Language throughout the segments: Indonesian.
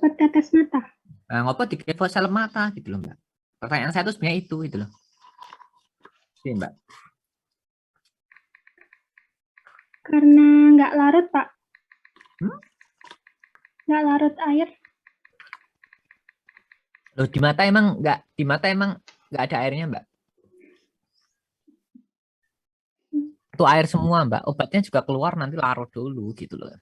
cepat tetes mata. Nah, ngopo dikepo sel mata gitu loh, Mbak. Pertanyaan saya itu sebenarnya itu loh. Iya, Mbak. Karena nggak larut, Pak. Nggak larut air. Loh, di mata emang nggak ada airnya, Mbak. Itu air semua, Mbak. Obatnya juga keluar nanti larut dulu gitu loh.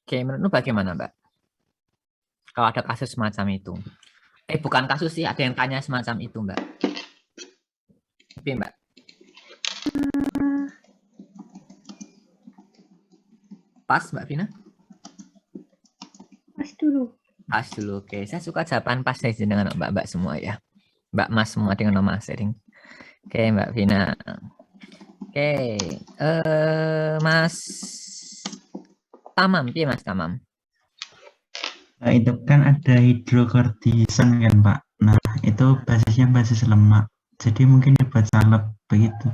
Oke, menurut bagaimana, Mbak? Kalau ada kasus semacam itu. Bukan kasus sih, ada yang tanya semacam itu, Mbak. Oke, Mbak. Pas, Mbak Vina? Pas dulu. Pas dulu, oke. Saya suka jawaban pas dengan Mbak-Mbak semua ya. Mbak Mas semua dengan nama sering. Oke, Mbak Vina. Oke, Mas Tamam, iya Mas Tamam. Nah, itu kan ada hidrokortison kan Pak. Nah itu basisnya basis lemak. Jadi mungkin dibuat salep begitu.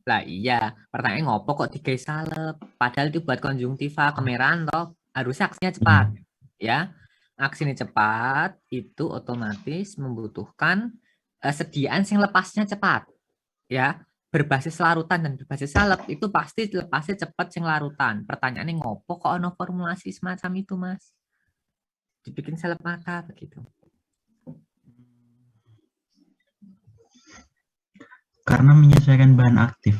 Lah iya, pertanyaan ngopo kok digawe salep? Padahal itu buat konjungtiva kemerahan toh. Harusnya aksinya cepat. Ya, aksinya cepat itu otomatis membutuhkan sediaan yang lepasnya cepat. Ya, berbasis larutan dan berbasis salep itu pasti lepasnya cepat sing larutan. Pertanyaannya ngopo kok ono formulasi semacam itu, Mas? Dibikin salep mata begitu. Karena menyesuaikan bahan aktif.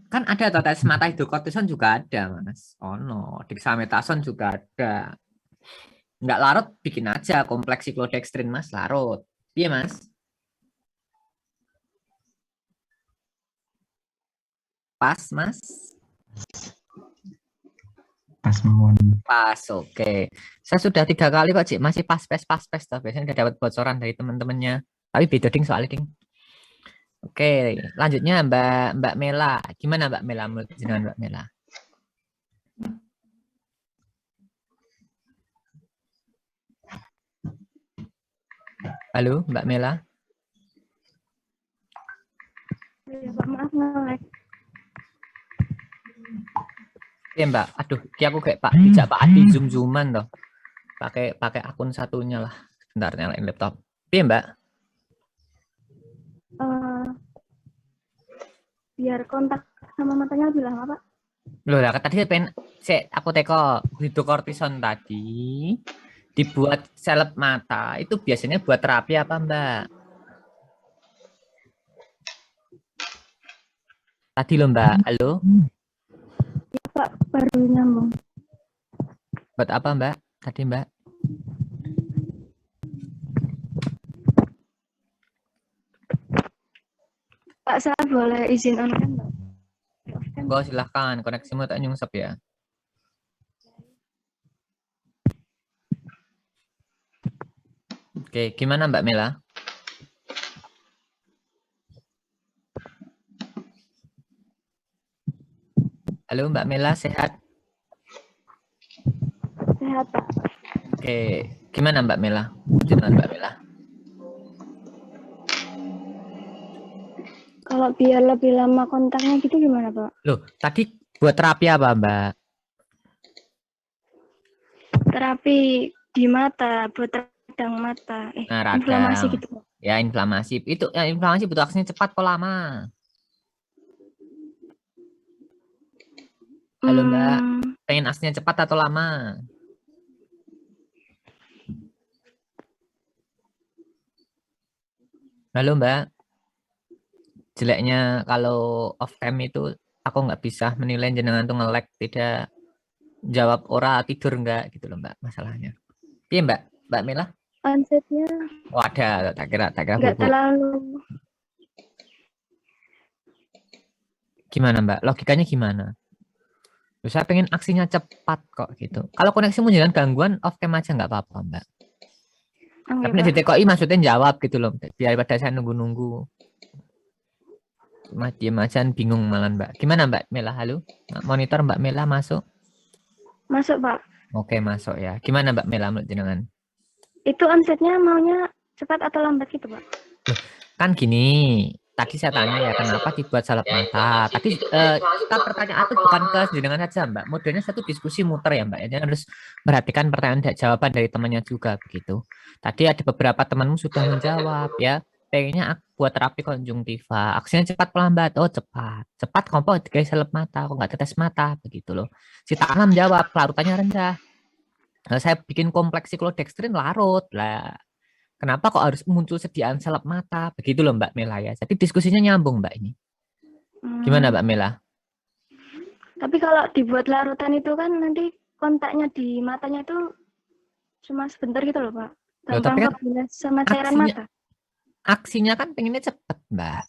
Kan ada atau tes mata hidrokortison juga ada, Mas. Oh no, dexamethasone juga ada. Nggak larut, bikin aja kompleks siklodextrin, Mas, larut. Iya, Mas? Pas, Mas? Pas mawon. Pas, oke. Saya sudah 3 kali kok, Cik. Masih pas. Biasanya udah dapat bocoran dari teman-temannya. Tapi beda ding soalnya ding. Oke, lanjutnya Mbak Mela. Gimana Mbak Mela menurut jenengan Mbak Mela? Halo, Mbak Mela? Ya, Pak, maaf nge-lag. Iya Mbak, aduh, aku kayak Pak dijak Pak Adi zoom-zooman toh. Pakai akun satunya lah. Bentar nyalain laptop. Iya Mbak? Biar kontak sama matanya lebih lama, Pak. Loh lah, tadi aku teko hidrokortison tadi dibuat seleb mata. Itu biasanya buat terapi apa Mbak? Tadi loh Mbak, halo? Ya, Pak, baru nyambung. Buat apa Mbak? Tadi Mbak? Pak, saya boleh izin on-cam, Mbak? Oh, silahkan, koneksimu tak nyungsep ya. Oke, gimana Mbak Mela? Halo Mbak Mela, sehat? Sehat, Pak. Oke, gimana Mbak Mela? Jangan Mbak Mela. Kalau biar lebih lama kontaknya gitu gimana, Pak? Loh, tadi buat terapi apa Mbak? Terapi di mata, buat radang mata. Nah, radang. Inflamasi gitu, Pak. Ya, inflamasi. Itu ya, inflamasi butuh aksinya cepat kok lama. Halo Mbak, pengen aksinya cepat atau lama? Halo Mbak, jeleknya kalau off cam itu aku nggak bisa menilai jenengan tuh nge-lag, tidak jawab ora tidur nggak gitu loh Mbak masalahnya. Iya Mbak Mela? Onsetnya Wadah, tak kira nggak bubuk. terlalu. Gimana Mbak? Logikanya gimana? Loh, saya pengen aksinya cepat kok gitu. Kalau koneksimu jangan gangguan, off cam aja nggak apa-apa Mbak. Tapi nek DTKI maksudnya jawab gitu loh, daripada saya nunggu-nunggu. Cuma diem aja bingung malah Mbak. Gimana Mbak Mela? Halo? Monitor Mbak Mela masuk? Masuk, Pak. Oke, masuk ya. Gimana Mbak Mela menurut jenengan? Itu onsetnya maunya cepat atau lambat gitu, Pak? Loh, kan gini, tadi saya tanya ya kenapa dibuat salep mata. Tadi kita pertanyaan itu bukan ke jenengan saja Mbak. Modelnya satu diskusi muter ya Mbak. Jadi harus perhatikan pertanyaan dan jawaban dari temannya juga begitu. Tadi ada beberapa temanmu sudah menjawab ya. Pengennya buat terapi konjungtiva. Aksinya cepat pelambat. Oh cepat. Cepat kompor digawe salep mata. Kok nggak tetes mata begitu loh. Si Takna menjawab larutannya rendah. Nah, saya bikin kompleks siklodextrin larut lah. Kenapa kok harus muncul sediaan salep mata? Begitu loh Mbak Mela ya. Jadi diskusinya nyambung Mbak ini. Gimana Mbak Mela? Tapi kalau dibuat larutan itu kan nanti kontaknya di matanya itu cuma sebentar gitu loh, Pak. Loh, tapi Gampang kan kebilas sama cairan mata. aksinya kan pengennya cepet Mbak.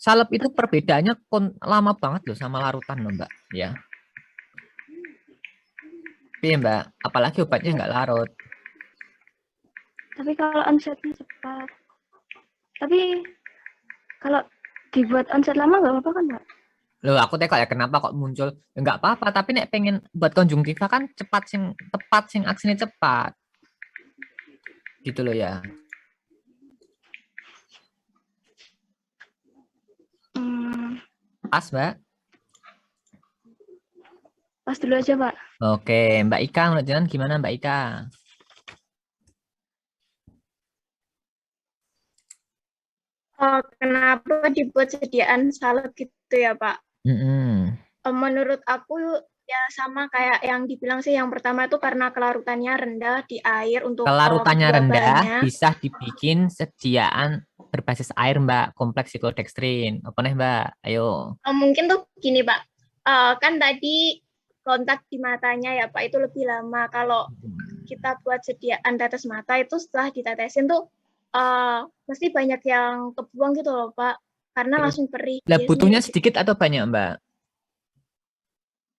Salep itu perbedaannya lama banget loh sama larutan loh Mbak. Ya. Iya Mbak, apalagi obatnya nggak larut. Tapi kalau onsetnya cepat. Tapi kalau dibuat onset lama nggak apa-apa kan, Pak? Loh, aku teko ya kenapa kok muncul? Nggak apa-apa, tapi nek pengen buat konjungtiva kan cepat sing tepat sing aksinya cepat. Gitu loh ya. Pas, Mbak. Pas dulu aja, Pak. Oke, Mbak Ika, menurut jalan gimana Mbak Ika? Kenapa dibuat sediaan salep gitu ya, Pak? Menurut aku ya sama kayak yang dibilang sih, yang pertama itu karena kelarutannya rendah di air untuk Kelarutannya rendah wabahnya. bisa dibikin sediaan berbasis air Mbak, kompleks siklodextrin. Apa nih Mbak? Ayo. Mungkin tuh gini Pak, kan tadi kontak di matanya ya Pak itu lebih lama. Kalau kita buat sediaan tetes mata itu setelah ditetesin tuh mesti banyak yang kebuang gitu loh Pak, karena langsung perih. Lah butuhnya sedikit atau banyak Mbak?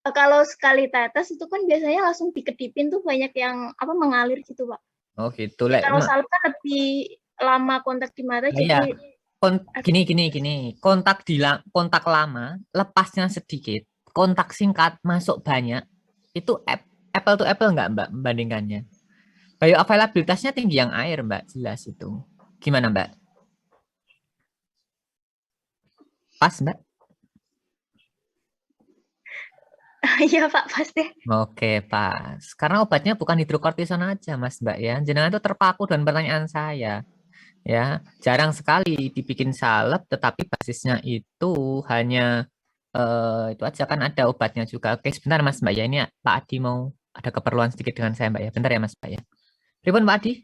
Kalau sekali tetes itu kan biasanya langsung dikedipin tuh banyak yang mengalir gitu Pak. Oh gitu. Kalau salep kan lebih lama kontak di mata, jadi gini. Kontak lama, lepasnya sedikit, kontak singkat masuk banyak. Itu apple to apple nggak Mbak membandingkannya? Bioavailabilitasnya tinggi yang air Mbak, jelas itu. Gimana Mbak? Pas Mbak? Iya Pak, pasti. Oke, pas. Karena obatnya bukan hidrokortison aja Mas Mbak ya. Jenengan itu terpaku dengan pertanyaan saya. Ya, jarang sekali dibikin salep tetapi basisnya itu hanya itu aja, kan ada obatnya juga. Oke, sebentar Mas Mbak ya. Ini Pak Adi mau ada keperluan sedikit dengan saya Mbak ya. Bentar ya Mas Mbak ya. Pripun Pak Adi?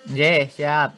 Ye, siap.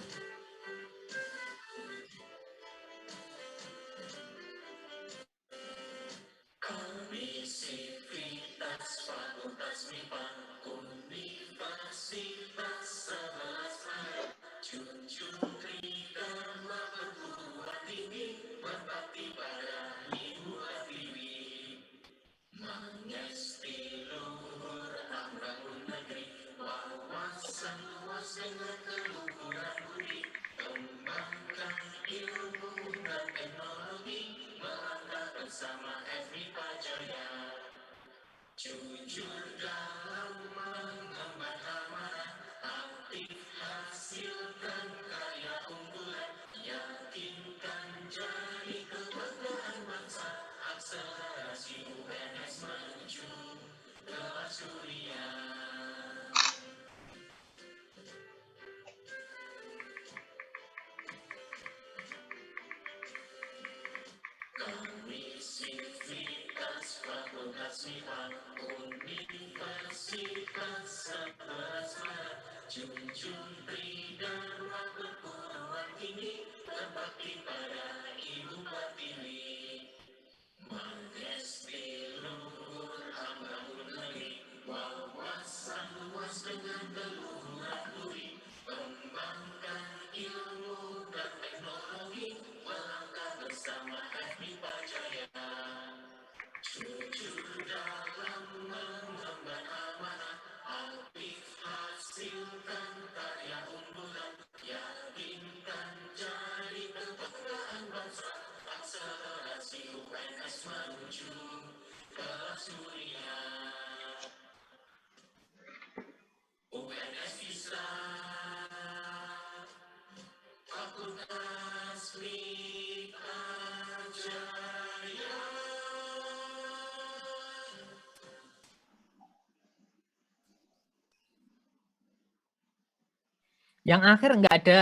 Yang akhir nggak ada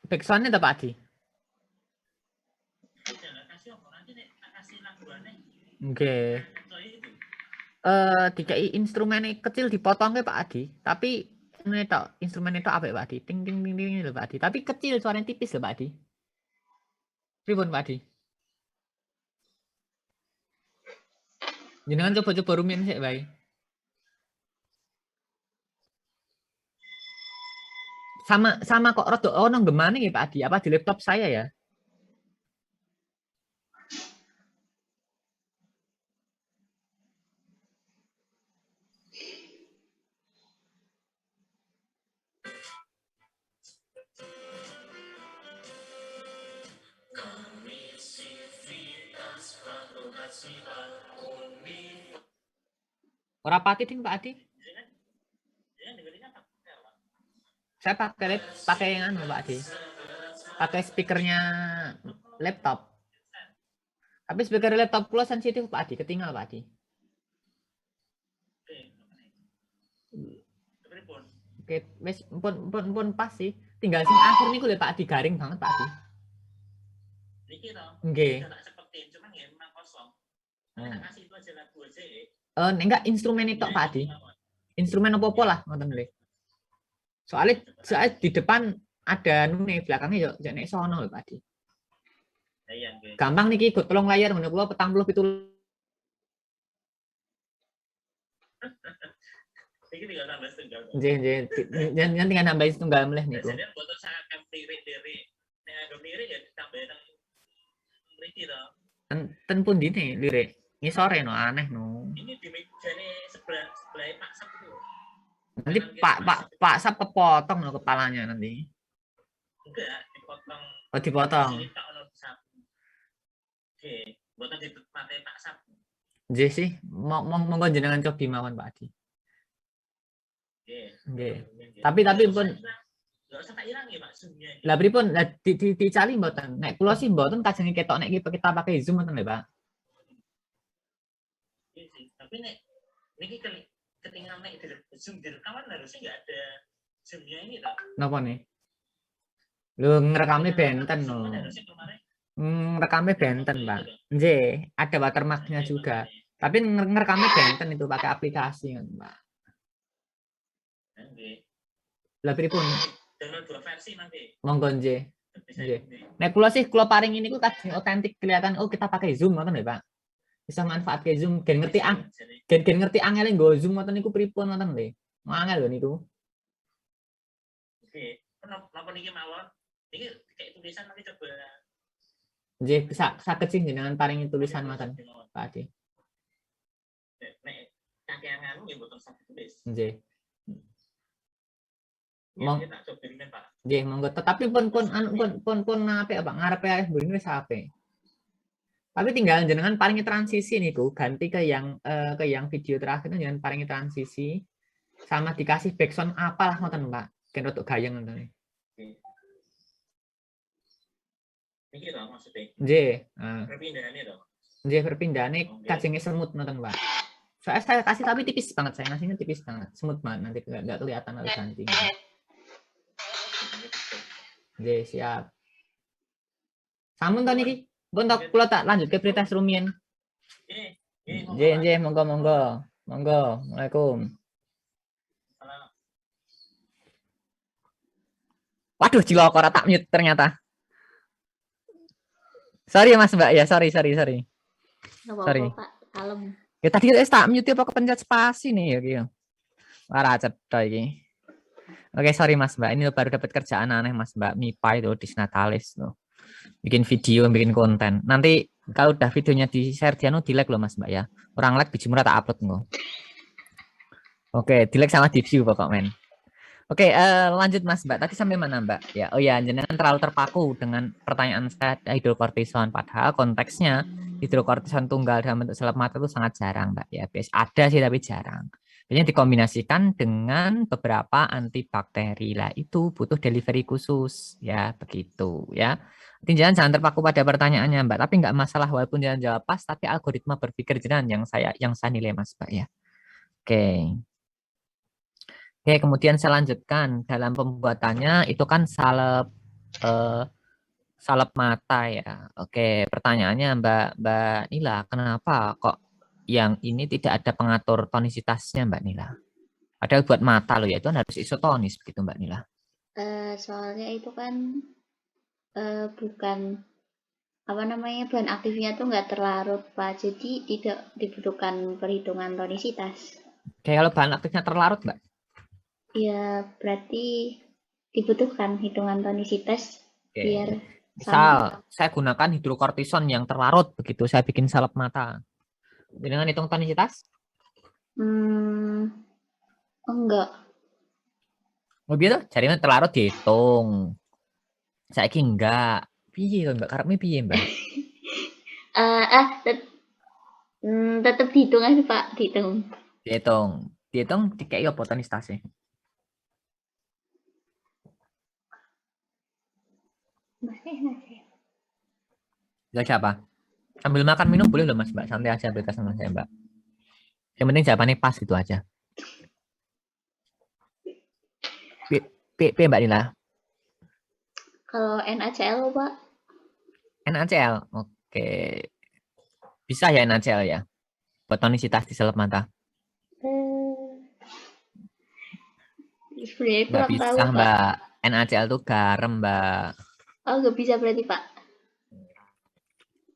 backsound-nya Pak Adi? Oke. Dikai instrumennya kecil dipotongnya Pak Adi, tapi ini tok instrumen itu apa Pak Adi? Ting ting ting ting lho Pak Adi. Tapi kecil suaranya tipis lho Pak Adi. Pripun Pak Adi? Jenengan coba-coba rumiyin sik bae. Sama kok rada ono gemane nggih Pak Adi. Apa di laptop saya ya? Ora pati ding Pak Adi. Saya pakai yang anu Pak Adi. Pakai speakernya laptop. Tapi speaker laptop kula sensitif Pak Adi, ketinggal Pak Adi. Oke, wis pun pas sih. Tinggal sing akhir niku lho Pak Adi, garing banget Pak Adi. Niki to. Nggih. Tak seperti cuman ya memang kosong. Tak kasih itu aja lagu aja. Enggak instrumen itu Pak Adi. Instrumen apa-apa lah ngoten lho. Soalnya di depan ada nune, belakangnya yo nek sono lho Pak Adi. Gampang niki ikut tolong layar ngono kula 47. Iki tinggal tambah setunggal. Nggih, jangan tinggal nambahin setunggal meleh niku. Jadi foto sangat lirik dari nek agak lirik ya ditambah nang mriki to. Ten pundi nih lirik? Ngisore no aneh no. Ini di mejane sebelah Pak Sap itu. Nanti Pak Sap kepotong no kepalanya nanti. Enggak, dipotong. Oh, dipotong. Sini tak ono Sap. Oke, mboten ditepate Pak Sap. Nggih sih, monggo jenengan cobi mawon Pak Adi. Nggih. Tapi pun enggak usah tak ilangi Pak zoom-nya. Lah pripun? Lah dicali mboten. Nek kula sih mboten kajeng ketok nek kita pakai Zoom mboten lho, Pak. Iya sih, tapi nek niki ketinggalan nek zoom di rekaman harusnya enggak ada zoom-nya ini toh. Napa nih? Lho ngerekame benten no. Ngerekame benten, Pak. Nggih, ada watermark-nya juga. Tapi ngerekame benten itu pakai aplikasi kan, Pak. Nggih. Lah pripun? Download dua versi nanti. Monggo nggih. Nggih. Nek kula paring ini ku kadang otentik kelihatan oh kita pakai Zoom ngoten lho, Pak. Bisa manfaatke Zoom gen ngerti angel nggo Zoom ngoten niku pripun ngoten lho. Angel lho niku. Oke, napa niki mawon? Niki kayak tulisan nanti coba. Nggih, saged sih jenengan paringi tulisan ngoten, Pak Adi. Nek kakeangan nggih mboten saged tulis. Nggih. Pak. Nggih, monggo. Tetapi pun apik Pak, ngarepe mburi wis apik. Tapi tinggal jenengan paringi transisi niku, ganti ke yang video terakhir jenengan paringi transisi sama dikasih backsound apalah ngoten, Pak. Kan rotok gayeng ngoten. Niki to maksudnya. Nggih, Perpindahane to. nggih perpindahane kajenge semut ngoten, Pak. Saya kasih tapi tipis banget, saya ngasihnya tipis banget, semut banget nanti enggak kelihatan harus ganti. Nggih, siap. Sampun to niki? Pun tok kula tak lanjut ke pretest rumiyin. Nggih, monggo. Monggo. Assalamualaikum. Waduh, cilok ora tak mute ternyata. Sorry Mas Mbak ya, sorry. Sorry. Pak, kalem. Ya tadi tak mute apa kepencet spasi nih ya gitu. Ora cetha iki. Oke, sorry Mas Mbak. Ini baru dapat kerjaan aneh Mas Mbak. MIPA itu Disnatalis tuh. Bikin video, bikin konten. Nanti kalau udah videonya di-share Diano di-like loh Mas Mbak ya. Orang like biji murah tak upload nggak. Oke, di-like sama di-view pokok men. Oke, lanjut Mas Mbak. Tadi sampai mana Mbak? Ya, oh ya, jenengan terlalu terpaku dengan pertanyaan saya hidrokortison. Padahal konteksnya hidrokortison tunggal dalam bentuk selap mata itu sangat jarang, Mbak. Ya, ada sih tapi jarang. Biasanya dikombinasikan dengan beberapa antibakteri lah. Itu butuh delivery khusus, ya begitu, ya. Jangan terpaku pada pertanyaannya, Mbak. Tapi nggak masalah walaupun jangan jawab pas, tapi algoritma berpikir jenengan yang saya nilai, Mas, Mbak, ya. Oke. Oke, kemudian saya lanjutkan dalam pembuatannya itu kan salep mata ya. Oke, pertanyaannya Mbak Nila, kenapa kok yang ini tidak ada pengatur tonisitasnya, Mbak Nila? Padahal buat mata loh ya, itu harus isotonis begitu, Mbak Nila. Soalnya itu kan bukan bahan aktifnya tuh nggak terlarut, Pak. Jadi tidak dibutuhkan perhitungan tonisitas. Oke, kalau bahan aktifnya terlarut, Mbak? Ya, berarti dibutuhkan hitungan tonisitas biar misal saya gunakan hidrokortison yang terlarut begitu, saya bikin salep mata. Dengan hitung tonisitas? Enggak. Oh gitu, jadinya terlarut dihitung. Saya enggak. Piye to, Mbak? Karepnya piye, Mbak? Tetap dihitung aja, Pak, dihitung. Dihitung dikei apa tonisitasnya? Ya siapa? Sambil makan minum boleh loh, Mas, Mbak. Santai aja berita sama saya, Mbak. Yang penting jawabannya pas gitu aja. Mbak Nila? Kalau NaCl, Pak? NaCl, oke. Bisa ya NaCl ya? Buat tonisitas di selap mata? Nggak bisa, tahu, Mbak. Pak. NaCl itu garam, Mbak. Oh, nggak bisa berarti, Pak?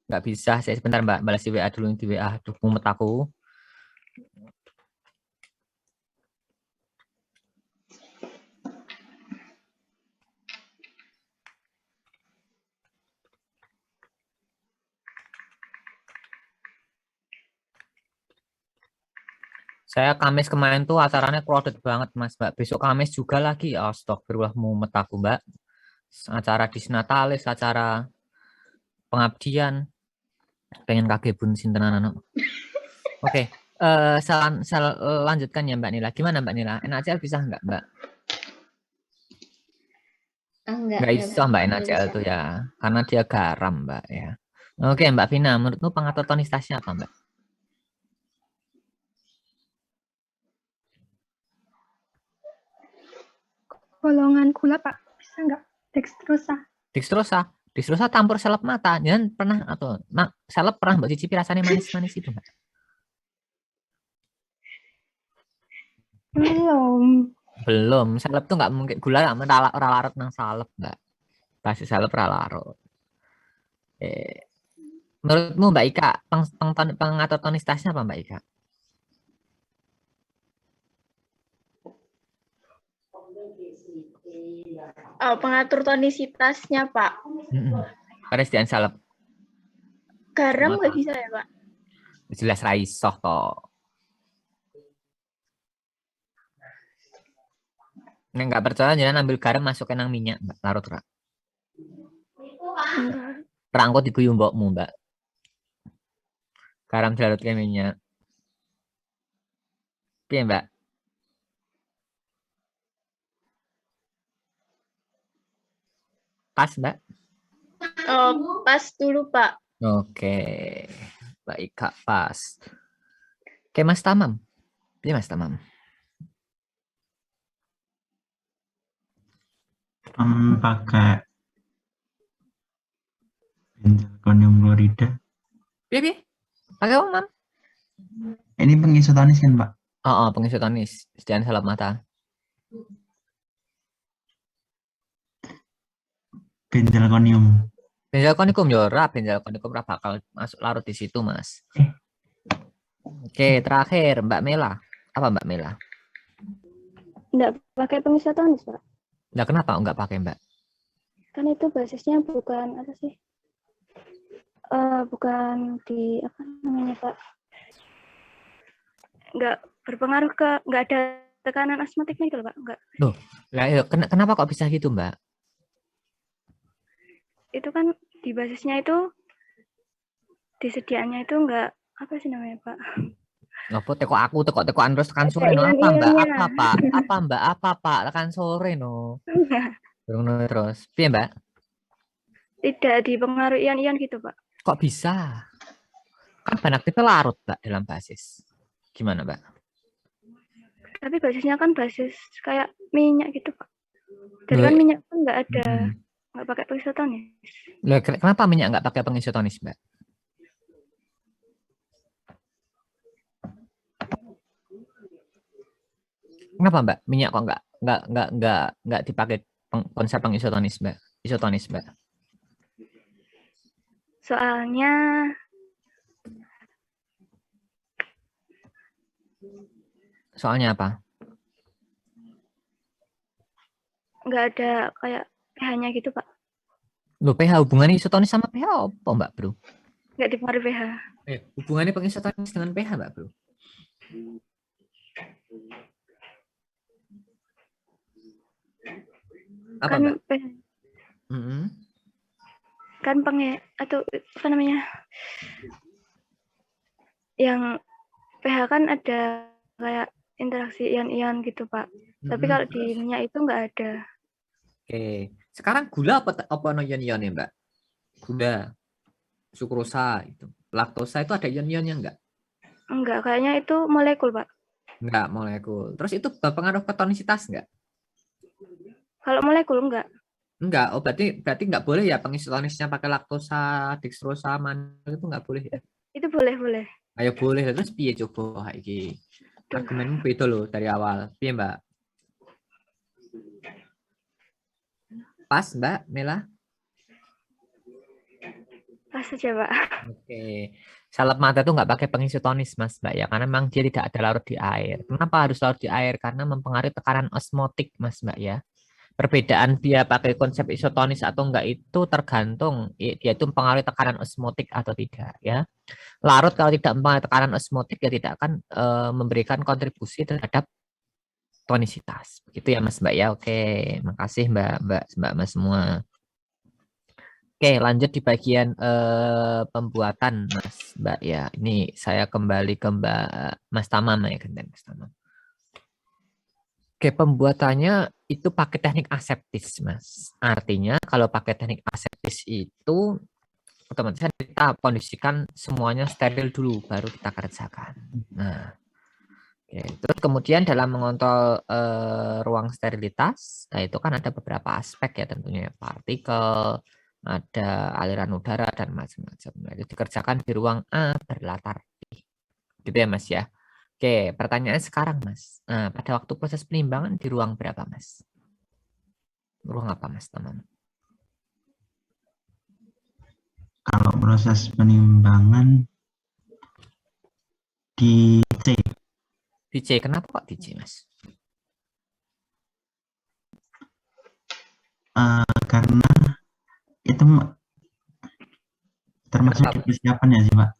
Nggak bisa. Saya sebentar, Mbak. Balas di WA dulu, di WA. Aduh, mumet aku. Saya Kamis kemarin tuh acaranya crowded banget, Mas, Mbak. Besok Kamis juga lagi. Astagfirullah, mumet aku, Mbak. Acara disnatalis, acara pengabdian. Pengen kagebun sintenan anak. Oke, saya lanjutkan ya, Mbak Nila. Gimana, Mbak Nila? NaCl bisa nggak, Mbak? Nggak bisa, Mbak, NaCl itu ya. Karena dia garam, Mbak, ya. Oke, Mbak Vina, menurutmu pengatur tonisitasnya apa, Mbak? Golongan gula, Pak. Bisa nggak? Dextrosa. Dextrosa campur selap mata. Jangan pernah atau selap pernah Mbak cicipi rasanya manis-manis itu, Mbak? Belum. Selap tuh nggak mungkin gula nggak larut nang salep, Mbak. Pasti selap larut. Menurutmu Mbak Ika, pengatur tonisitasnya apa, Mbak Ika? Pengatur tonisitasnya, Pak. Persediaan salep. Garam nggak bisa ya, Pak? Jelas raisoh toh. Nek nggak percaya jangan ambil garam masukin nang minyak, Mbak. Larut rak. Rangko diguyu mbokmu, Mbak. Garam dilarut ke minyak. Piye, Mbak? Pas, Mbak? Pas dulu, Pak. Oke. Mbak Ika pas. Oke, Mas Tamam. Piye, Mas Tamam? Pakai benzalkonium klorida. Piye? Pakai apa, Mam? Ini pengisotonis kan, Pak? Oh, pengisotonis. Sediaan salep mata. Benzalkonium. Benzalkonium ya ora, benzalkonium ora bakal masuk larut di situ, Mas. Oke, terakhir Mbak Mela. Apa Mbak Mela? Nggak pakai pengisotonis, Pak. Nah, kenapa nggak pakai, Mbak? Kan itu basisnya bukan apa sih? Bukan di apa namanya, Pak? Nggak berpengaruh nggak ada tekanan asmatiknya gitu loh, Pak. Nggak. Loh, kenapa kok bisa gitu, Mbak? Itu kan di basisnya itu disediaannya itu enggak apa sih namanya, Pak? Ngopo tekokan terus tekan Ada sore no. Apa Mbak? ion-ionnya. Apa Pak? Apa Mbak? Apa Pak? Tekan sore no. Durung no terus. Piye Mbak? Tidak dipengaruhi ion-ion gitu, Pak. Kok bisa? Kan bahan aktifnya larut Mbak dalam basis. Gimana Mbak? Tapi basisnya kan basis kayak minyak gitu, Pak. Dan Loh, kan minyak kan nggak ada, mm-mm. nggak pakai isotonis. Loh, kenapa minyak nggak pakai pengisotonis Mbak? Kenapa Mbak? Minyak kok nggak dipakai konsep pengisotonis Mbak? Isotonis Mbak? Soalnya Soalnya apa? nggak ada kayak pH-nya gitu, Pak. Loh, pH hubungannya isotonis sama pH apa Mbak Bro? Nggak dipengaruhi pH. Hubungannya pengisotonis dengan pH Mbak Bro? Apa Kan Mbak? pH, Mm-mm. kan atau apa namanya? Yang pH kan ada kayak interaksi ion-ion gitu, Pak. Tapi Mm-mm. kalau di minyak itu nggak ada. Oke, sekarang gula apa no ion-ionnya Mbak? Gula, sukrosa itu, laktosa itu ada ion-ionnya enggak? Enggak, kayaknya itu molekul, Pak. Enggak, molekul. Terus itu berpengaruh ke tonisitas enggak? Kalau molekul enggak. Enggak, oh berarti enggak boleh ya pengisotonisnya pakai laktosa, dextrosa, mannol itu enggak boleh ya? Itu boleh. Ayo boleh, terus piye coba iki? Argumenmu beda loh dari awal. Piye Mbak? Pas Mbak Mela? Pas saja, Pak. Oke. Salep mata itu nggak pakai pengisotonis Mas Mbak ya, karena memang dia tidak ada larut di air. Kenapa harus larut di air? Karena mempengaruhi tekanan osmotik Mas Mbak ya. Perbedaan dia pakai konsep isotonis atau enggak itu tergantung dia itu mempengaruhi tekanan osmotik atau tidak ya. Larut kalau tidak mempengaruhi tekanan osmotik ya tidak akan memberikan kontribusi terhadap tonisitas. Begitu ya Mas Mbak ya. Oke, makasih Mbak Mas semua. Oke, lanjut di bagian pembuatan Mas Mbak ya. Ini saya kembali ke Mas Tamam ya, gantian Mas Tamam. Oke, pembuatannya itu pakai teknik aseptis, Mas. Artinya kalau pakai teknik aseptis itu otomatis kita kondisikan semuanya steril dulu, baru kita kerjakan. Nah, oke. Terus kemudian dalam mengontrol ruang sterilitas, nah itu kan ada beberapa aspek ya tentunya, partikel, ada aliran udara dan macam-macam. Nah, itu dikerjakan di ruang A berlatar B. Gitu ya, Mas ya. Oke, pertanyaan sekarang, Mas. Nah, pada waktu proses penimbangan di ruang berapa, Mas? Ruang apa, Mas, teman? Kalau proses penimbangan di C. Di C, kenapa kok di C, Mas? Karena itu termasuk Kenapa, Mas? persiapan ya sih, Pak?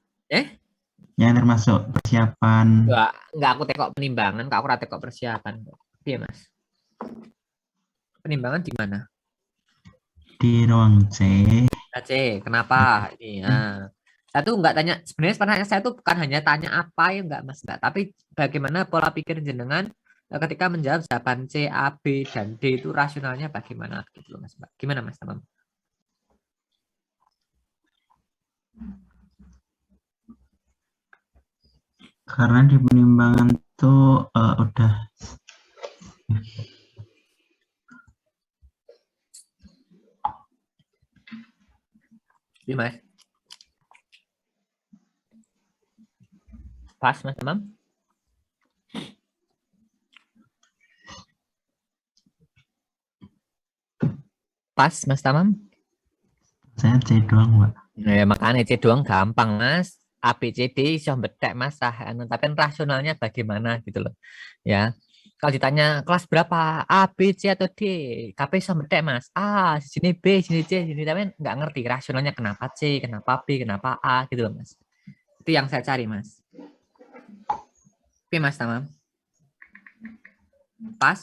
Yang termasuk persiapan. Enggak aku tekok penimbangan, aku ora tekok persiapan. Iya, Mas. Penimbangan di mana? Di ruang C. C, kenapa? Ini, saya tuh enggak tanya, sebenarnya saya tuh bukan hanya tanya apa ya enggak, Mas, enggak, tapi bagaimana pola pikir jenengan ketika menjawab jawaban C, A, B, dan D itu rasionalnya bagaimana gitu loh, Mas, Mbak. Gimana, Mas, teman? Karena di penimbangan tuh udah Iya, Mas. Pas, Mas, teman? Pas, Mas Tamam? saya C doang, Pak. Ya, makanya C doang gampang, Mas. A, B, C, D iso bedek, Mas. Tapi rasionalnya bagaimana gitu loh. Ya. Kalau ditanya kelas berapa, A, B, C atau D, KP iso bedek, Mas. A, sini B, sini C, sini tapi nggak ngerti rasionalnya kenapa C, kenapa B, kenapa A gitu loh, Mas. Itu yang saya cari, Mas. Oke, Mas Tamam. Pas?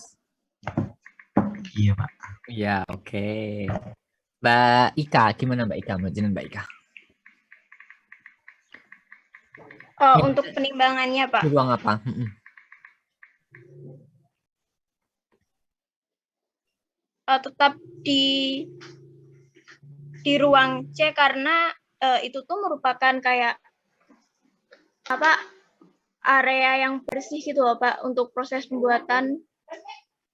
Iya, Pak. Iya, oke. Mbak Ika, gimana Mbak Ika? Mbak Ika? Untuk penimbangannya, Pak. Di ruang apa? Tetap di ruang C karena itu tuh merupakan kayak apa area yang bersih gitu loh Pak untuk proses pembuatan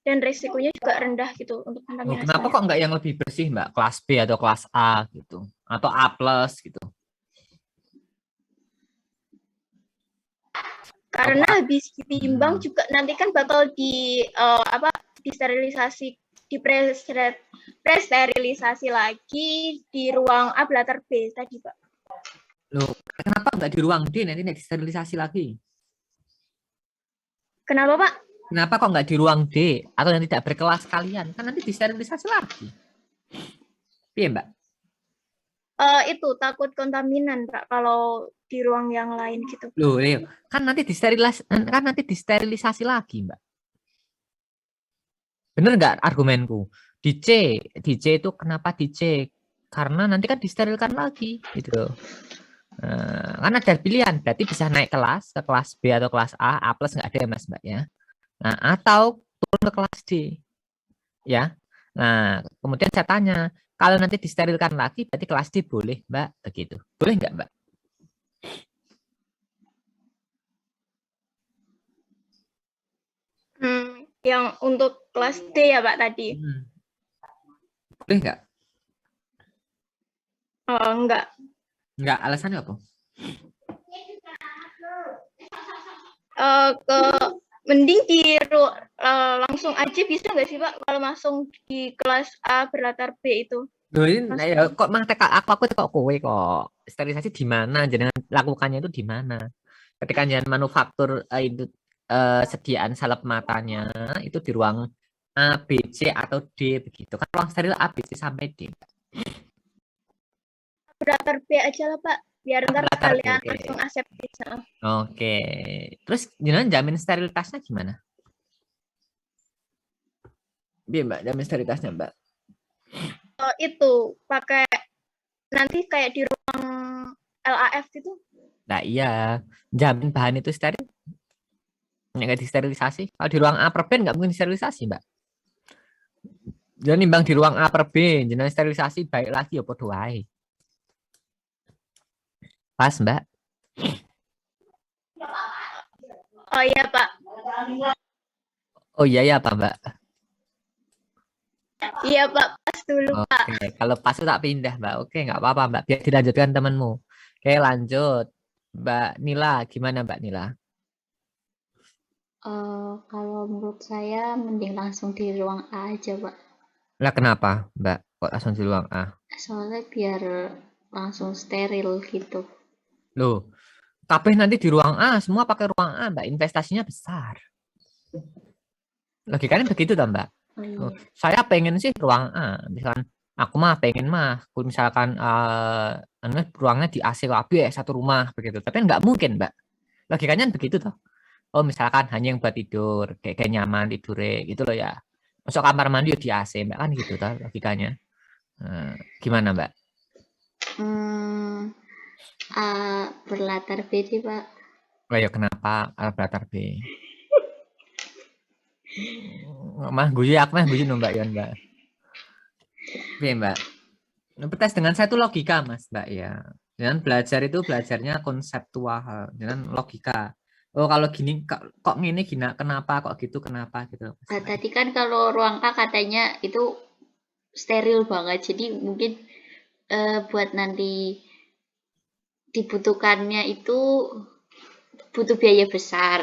dan risikonya juga rendah gitu untuk kontaminasi. Kenapa kok nggak yang lebih bersih Mbak? Kelas B atau kelas A gitu? Atau A+ gitu? Karena habis ditimbang juga nanti kan bakal disterilisasi, presterilisasi lagi di ruang A blatar B tadi Pak. Loh, kenapa nggak di ruang D nanti disterilisasi lagi? Kenapa Pak? Kenapa kok nggak di ruang D atau yang tidak berkelas kalian? Kan nanti disterilisasi lagi. Iya Mbak? Itu takut kontaminan Pak kalau di ruang yang lain gitu. Loh, Leo, kan nanti disterilisasi lagi Mbak. Bener nggak argumenku? Di C itu kenapa di C? Karena nanti kan disterilkan lagi gitu loh. Kan ada pilihan, berarti bisa naik kelas ke kelas B atau kelas A+ nggak ada ya Mas Mbak ya. Nah, atau turun ke kelas D. Ya. Nah, kemudian saya tanya, kalau nanti disterilkan lagi berarti kelas D boleh, Mbak, begitu. Boleh nggak, Mbak? Yang untuk kelas D ya Pak tadi? Boleh nggak? Enggak. Enggak, alasannya apa? Mending langsung aja bisa nggak sih Pak kalau langsung di kelas A berlatar B itu? Loh, ini kok mah aku kok kowe kok sterilisasi di mana? Jangan lakukannya itu di mana? Ketika jangan manufaktur itu sediaan salep matanya itu di ruang A, B, C atau D begitu. Kan ruang steril A, B, C sampai D. Berlatar B aja lah Pak, biar ntar kalian langsung aseptis. Oke. Terus jangan jamin sterilitasnya gimana? Biar Mbak, jamin sterilitasnya Mbak. Itu pakai nanti kayak di ruang LAF gitu. Nah iya, jamin bahan itu steril. Nggak disterilisasi. Kalau di ruang A per B nggak mungkin disterilisasi Mbak. Jangan nimbang di ruang A per B, jangan sterilisasi baik lagi ya podo wae. Pas Mbak. Oh iya Pak. Oh iya ya Pak Mbak. Iya Pak, pas dulu Pak. Oke, kalau pas itu tak pindah Mbak. Oke, nggak apa-apa Mbak. Biar dilanjutkan temanmu. Oke, lanjut. Mbak Nila, gimana Mbak Nila? Kalau menurut saya mending langsung di ruang A aja, Pak. Lah kenapa Mbak? Kok langsung di ruang A? Soalnya biar langsung steril gitu. Loh, kabeh nanti di ruang A, semua pakai ruang A Mbak. Investasinya besar. Logikanya begitu toh Mbak? Oh, iya. Saya pengen sih ruang A. Misalkan aku mah pengen misalkan ruangnya di AC KB satu rumah begitu. Tapi nggak mungkin Mbak. Logikanya begitu toh. Oh misalkan hanya yang buat tidur, kayak nyaman tidure gitu loh ya. Masuk kamar mandi di AC Mbak kan gitu toh logikanya. Gimana Mbak? Berlatar B sih Pak. Oh ya kenapa berlatar B? Mah guyu aku mah guyu Mbak Yon Mbak. Oke Mbak. Tes dengan saya itu logika Mas Mbak ya. Dengan belajar itu belajarnya konseptual, dengan logika. Oh kalau gini kok gini kenapa kok gitu kenapa gitu. Nah, tadi kan kalau ruang A katanya itu steril banget, jadi mungkin buat nanti dibutuhkannya itu butuh biaya besar.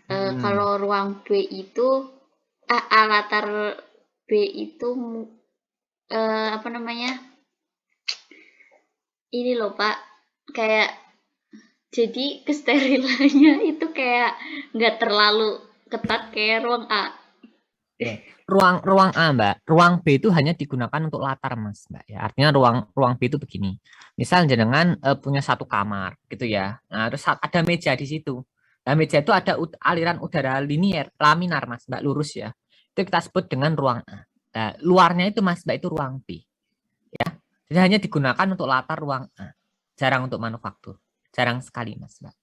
Kalau ruang B itu latar B itu apa namanya? Ini loh Pak, kayak jadi kesterilannya itu kayak nggak terlalu ketat kayak ruang A. Ruang A Mbak, ruang B itu hanya digunakan untuk latar Mas Mbak ya. Artinya ruang B itu begini. Misal jenengan punya satu kamar gitu ya. Nah, terus ada meja di situ. Nah, meja itu ada aliran udara laminar Mas Mbak, lurus ya. Itu kita sebut dengan ruang A. Nah, luarnya itu Mas Mbak itu ruang B. Ya. Jadi hanya digunakan untuk latar ruang A. Jarang untuk manufaktur. Jarang sekali Mas Mbak.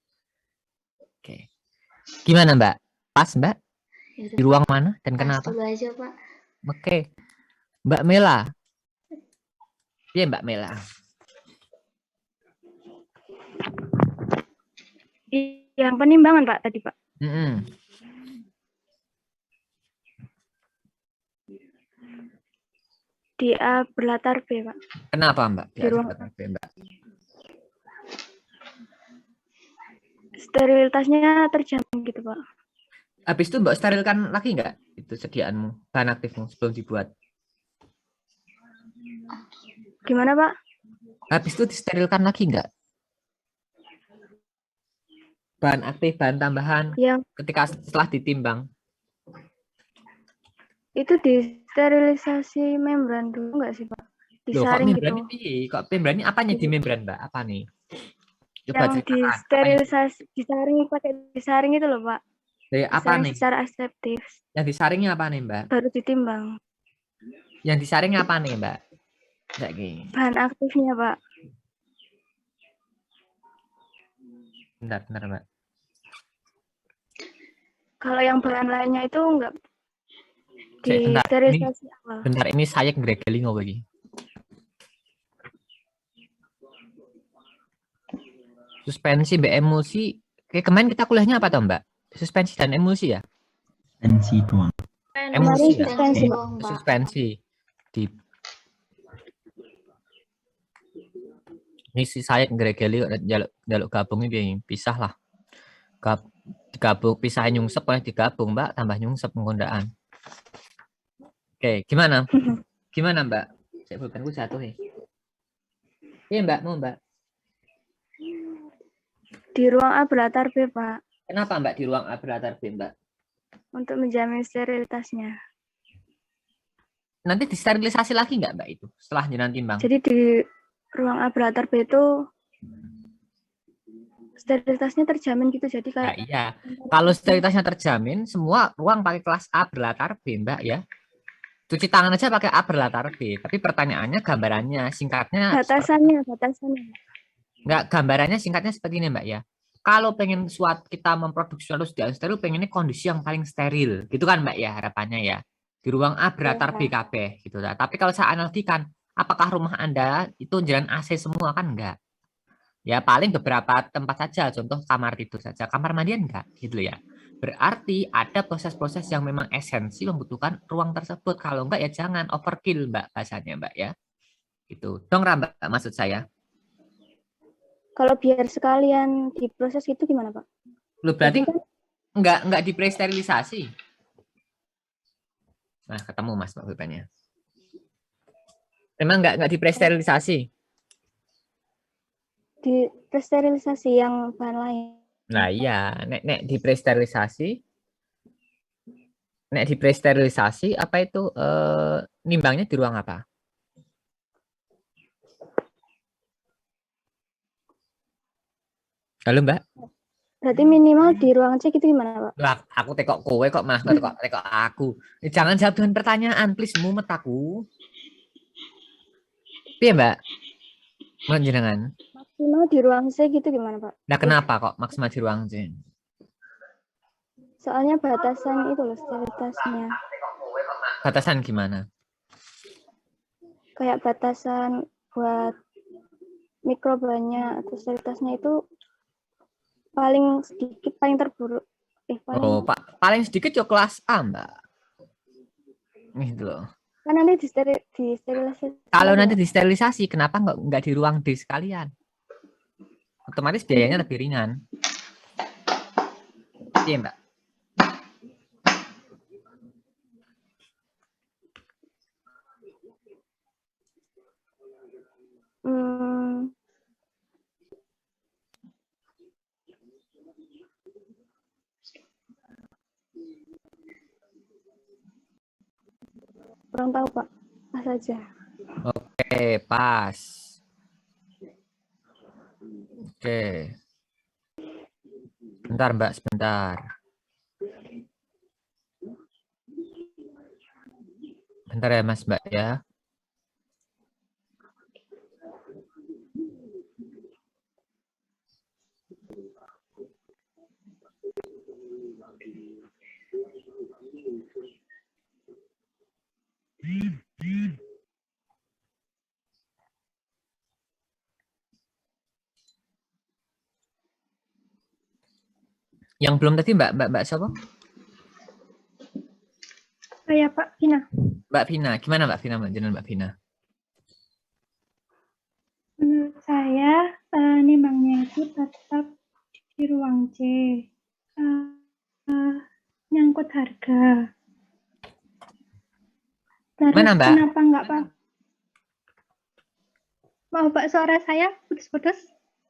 Oke. Gimana Mbak? Pas Mbak? Ya udah, Di ruang mana dan pas kenapa? dulu aja, Pak. Oke. Mbak Mela. Iya Mbak Mela. Yang penimbangan Pak tadi Pak. Mm-mm. Di A berlatar B Pak. Kenapa Mbak? Di ruang Mbak. sterilitasnya terjamin gitu Pak. Habis itu Mbak sterilkan lagi nggak? Itu sediaanmu, bahan aktifmu sebelum dibuat. Gimana Pak? Habis itu disterilkan lagi nggak? Bahan aktif, bahan tambahan Yang ketika setelah ditimbang. itu disterilisasi membran dulu nggak sih Pak? Loh, kok Disaring membran gitu. ini? Kok membran ini apanya di membran Mbak? Apa nih? Coba Yang ceritakan. Apanya? disterilisasi, disaring pakai disaring itu loh Pak. Dari apa Disaring nih? secara aseptis. Yang disaringnya apa nih Mbak? Baru ditimbang. Yang disaringnya apa nih Mbak? Nggak gini. Bahan aktifnya Pak. Bentar Mbak. Kalau yang bahan lainnya itu enggak Bentar, disterilisasi awal. Bentar, ini saya ngegregeling ngopo iki. Suspensi Mbak emulsi. Kayak kemarin kita kuliahnya apa toh Mbak? Suspensi dan emulsi ya? Tensi doang. Emulsi ya? Suspensi. doang, Pak. Suspensi. Ini si saya ngegregeli jaluk gabung ini pisah lah. Digabung pisahin nyungsep oleh digabung Mbak, tambah nyungsep penggunaan. Oke, gimana? Gimana Mbak? Saya bukanku jatuh ya. Iya Mbak, mau Mbak. Di ruang A berlatar B Pak. Kenapa Mbak di ruang A berlatar B Mbak? Untuk menjamin sterilitasnya. Nanti disterilisasi lagi nggak Mbak itu setelah jenengan timbang? Jadi di ruang A berlatar B itu sterilitasnya terjamin gitu. Jadi Nah, kayak iya. Kalau sterilitasnya terjamin, semua ruang pakai kelas A berlatar B Mbak ya. Cuci tangan aja pakai A berlatar B. Tapi pertanyaannya gambarannya singkatnya. batasannya. Nggak, gambarannya singkatnya seperti ini Mbak ya. Kalau pengen kita memproduksi suatu sediaan steril, pengennya kondisi yang paling steril. Gitu kan Mbak ya harapannya ya. Di ruang A berlatar B KB gitu. Nah, tapi kalau saya analogikan, apakah rumah Anda itu jalan AC semua kan enggak? Ya paling beberapa tempat saja, contoh kamar tidur saja, kamar mandian enggak gitu ya. Berarti ada proses-proses yang memang esensi membutuhkan ruang tersebut. Kalau enggak ya jangan overkill Mbak bahasanya Mbak ya. Itu dong Mbak maksud saya. Kalau biar sekalian diproses itu gimana Pak? Lu berarti Jadi enggak dipresterilisasi. Nah, ketemu Mas Mbak Bebannya. Memang enggak dipresterilisasi. di presterilisasi yang bahan lain. Nah iya, nek dipresterilisasi apa itu nimbangnya di ruang apa? Halo Mbak. Berarti minimal di ruang C itu gimana Pak? Lah, aku tekok kowe kok malah tekok aku. Jangan jawab dengan pertanyaan, please mumet aku. Piye Mbak? Menjenengan. Maksimal di ruang C gitu gimana Pak? Nah kenapa kok maksimal di ruang C? Soalnya batasan itu loh sterilitasnya. Batasan gimana? Kayak batasan buat mikrobanya atau sterilitasnya itu paling sedikit, paling terburuk. Oh, Pak, paling sedikit yo kelas A, Mbak. Gitu loh. Kan nanti disterilisasi. Kalau nanti disterilisasi, kenapa nggak di ruang D sekalian? Otomatis biayanya lebih ringan. Iya, Mbak. Kurang tahu Pak, pas aja. Oke, pas. Oke. Bentar Mbak, sebentar. Bentar ya Mas Mbak ya. Yang belum tadi Mbak siapa? Saya Pak Vina. Mbak Vina. Gimana Mbak Vina? Mbak Vina? Menurut saya nimbangnya itu tetap di ruang C. Nyangkut harga. Terus Mana, Mbak? kenapa nggak Pak? Mau Pak suara saya putus-putus?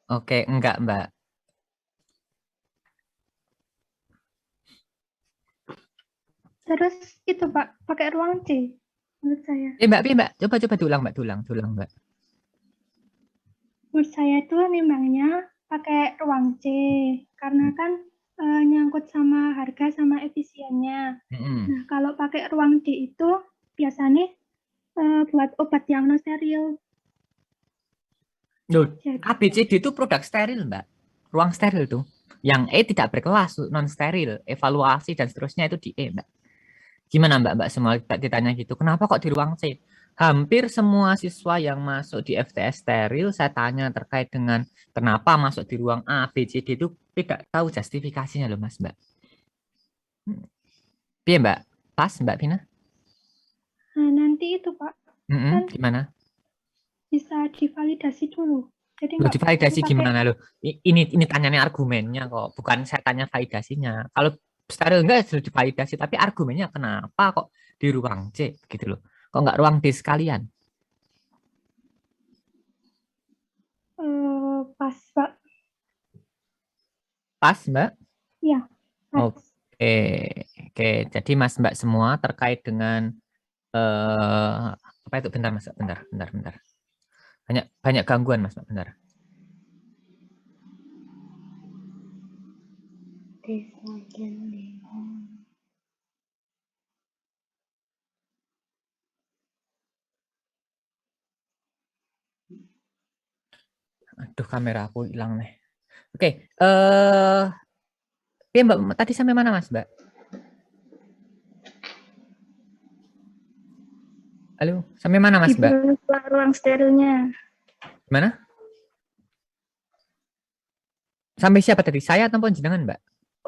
Oke, enggak Mbak. Terus itu Pak, pakai ruang C menurut saya. Mbak, coba diulang Mbak, diulang Mbak. Menurut saya itu nimbangnya pakai ruang C karena kan nyangkut sama harga sama efisiennya. Nah, kalau pakai ruang D itu biasanya buat obat yang non steril. Loh, ABCD itu produk steril Mbak. Ruang steril tuh. Yang E tidak berkelas, non steril, evaluasi dan seterusnya itu di E Mbak. Gimana Mbak semua ditanya gitu? Kenapa kok di ruang C? Hampir semua siswa yang masuk di FTS steril saya tanya terkait dengan kenapa masuk di ruang A, B, C, D itu tidak tahu justifikasinya loh Mas Mbak. Iya Mbak? Pas Mbak Vina? Nah, nanti itu Pak. Kan gimana? bisa divalidasi dulu. Jadi Loh, divalidasi gimana loh? Ini tanyanya argumennya kok, bukan saya tanya validasinya. Kalau steril enggak sudah divalidasi, tapi argumennya kenapa kok di ruang C gitu loh? Kok enggak ruang D sekalian? Pas Pak. Pas Mbak? Iya. Pas. Oke. Jadi Mas Mbak semua terkait dengan apa itu? Bentar Mas, bentar. Banyak gangguan Mas, bentar. Aduh, kamera aku hilang nih. Oke, ya Mbak, tadi sampai mana Mas Mbak? Halo, sampai mana Mas Mbak? Di ruang sterilnya. Gimana? Sampai siapa tadi? Saya ataupun jenengan Mbak?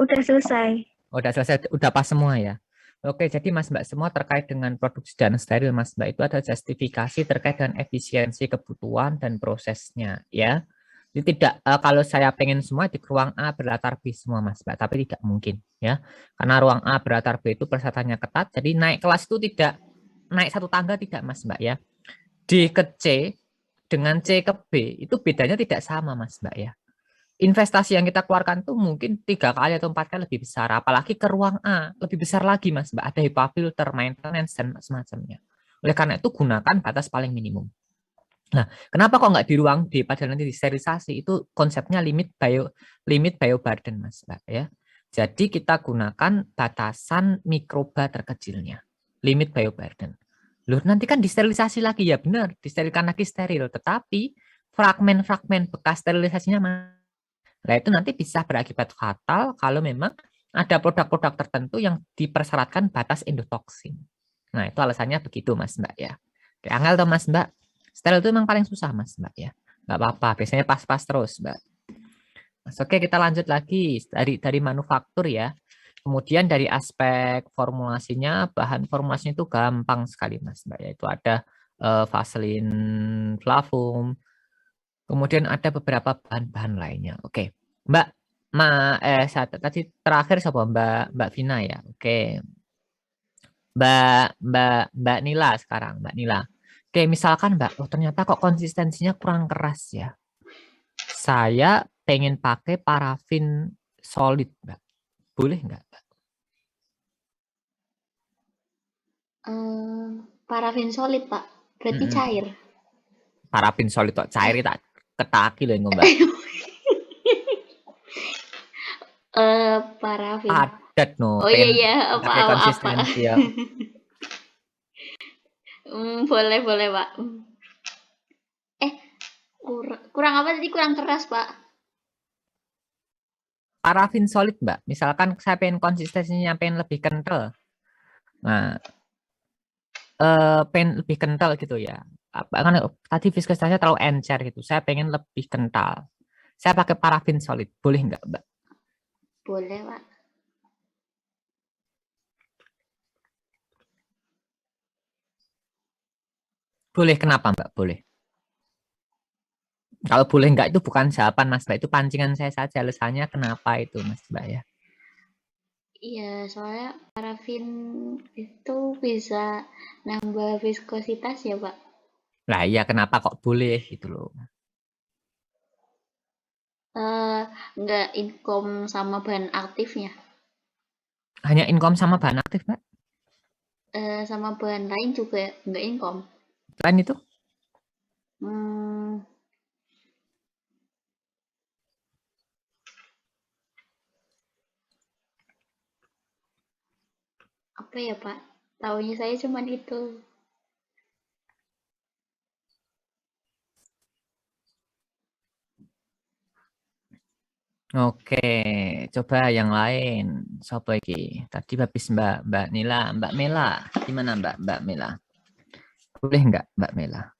Udah selesai. Udah selesai, udah pas semua ya? Oke, jadi Mas Mbak semua terkait dengan produksi dan steril Mas Mbak itu ada justifikasi terkait dengan efisiensi kebutuhan dan prosesnya ya. Jadi tidak kalau saya pengen semua di ruang A berlatar B semua Mas Mbak, tapi tidak mungkin ya. Karena ruang A berlatar B itu persyaratannya ketat, jadi naik kelas itu tidak naik satu tangga tidak Mas Mbak ya. D ke C dengan C ke B itu bedanya tidak sama Mas Mbak ya. Investasi yang kita keluarkan tuh mungkin 3 kali atau 4 kali lebih besar, apalagi ke ruang A lebih besar lagi Mas Mbak, ada HEPA filter, maintenance dan semacamnya. Oleh karena itu gunakan batas paling minimum. Nah, kenapa kok nggak di ruang D padahal nanti disterilisasi? Itu konsepnya limit bioburden Mas Mbak ya. Jadi kita gunakan batasan mikroba terkecilnya, limit bioburden. Loh, nanti kan disterilisasi lagi ya benar, disterilkan lagi steril, tetapi fragmen-fragmen bekas sterilisasinya nah itu nanti bisa berakibat fatal kalau memang ada produk-produk tertentu yang dipersyaratkan batas endotoksin. Nah itu alasannya begitu Mas Mbak ya. Oke, angel tuh Mas Mbak. Steril itu memang paling susah Mas Mbak ya. Nggak apa-apa, biasanya pas-pas terus Mbak. Mas, oke kita lanjut lagi dari manufaktur ya. Kemudian dari aspek formulasinya, bahan formulasinya itu gampang sekali Mas Mbak ya. Itu ada Vaseline Flavum. Kemudian ada beberapa bahan-bahan lainnya. Oke, Mbak, tadi terakhir siapa Mbak Vina ya. Oke, Mbak Nila sekarang, Mbak Nila. Oke, misalkan Mbak, oh ternyata kok konsistensinya kurang keras ya. Saya pengen pakai parafin solid, Mbak. Boleh nggak, Mbak? Parafin solid, Pak. Berarti cair. Parafin solid kok cair tak ketaki loh Mbak. Parafin. Padat no. Oh iya, pakai konsistensi ya. Boleh Pak. Kurang apa tadi? Kurang keras Pak. Parafin solid Mbak. Misalkan saya pengen konsistensinya pengen lebih kental. Nah, pengen lebih kental gitu ya. Kan tadi viskositasnya terlalu encer gitu. Saya pengen lebih kental. Saya pakai parafin solid. Boleh nggak Mbak? Boleh, Pak. Boleh, kenapa Mbak? Boleh. Kalau boleh enggak itu bukan jawaban Mas Mbak, itu pancingan saya saja. Alasannya kenapa itu Mas Mbak ya? Iya, soalnya parafin itu bisa nambah viskositas ya, Pak. Lah iya, kenapa kok boleh gitu loh. Nggak income sama bahan aktifnya. Hanya income sama bahan aktif, Mbak? Sama bahan lain juga nggak income. Selain itu? Apa ya, Pak? Taunya saya cuma itu. Oke, coba yang lain. Siapa lagi? Tadi habis Mbak Nila, Mbak Mela. Gimana Mbak Mela? Boleh nggak Mbak Mela?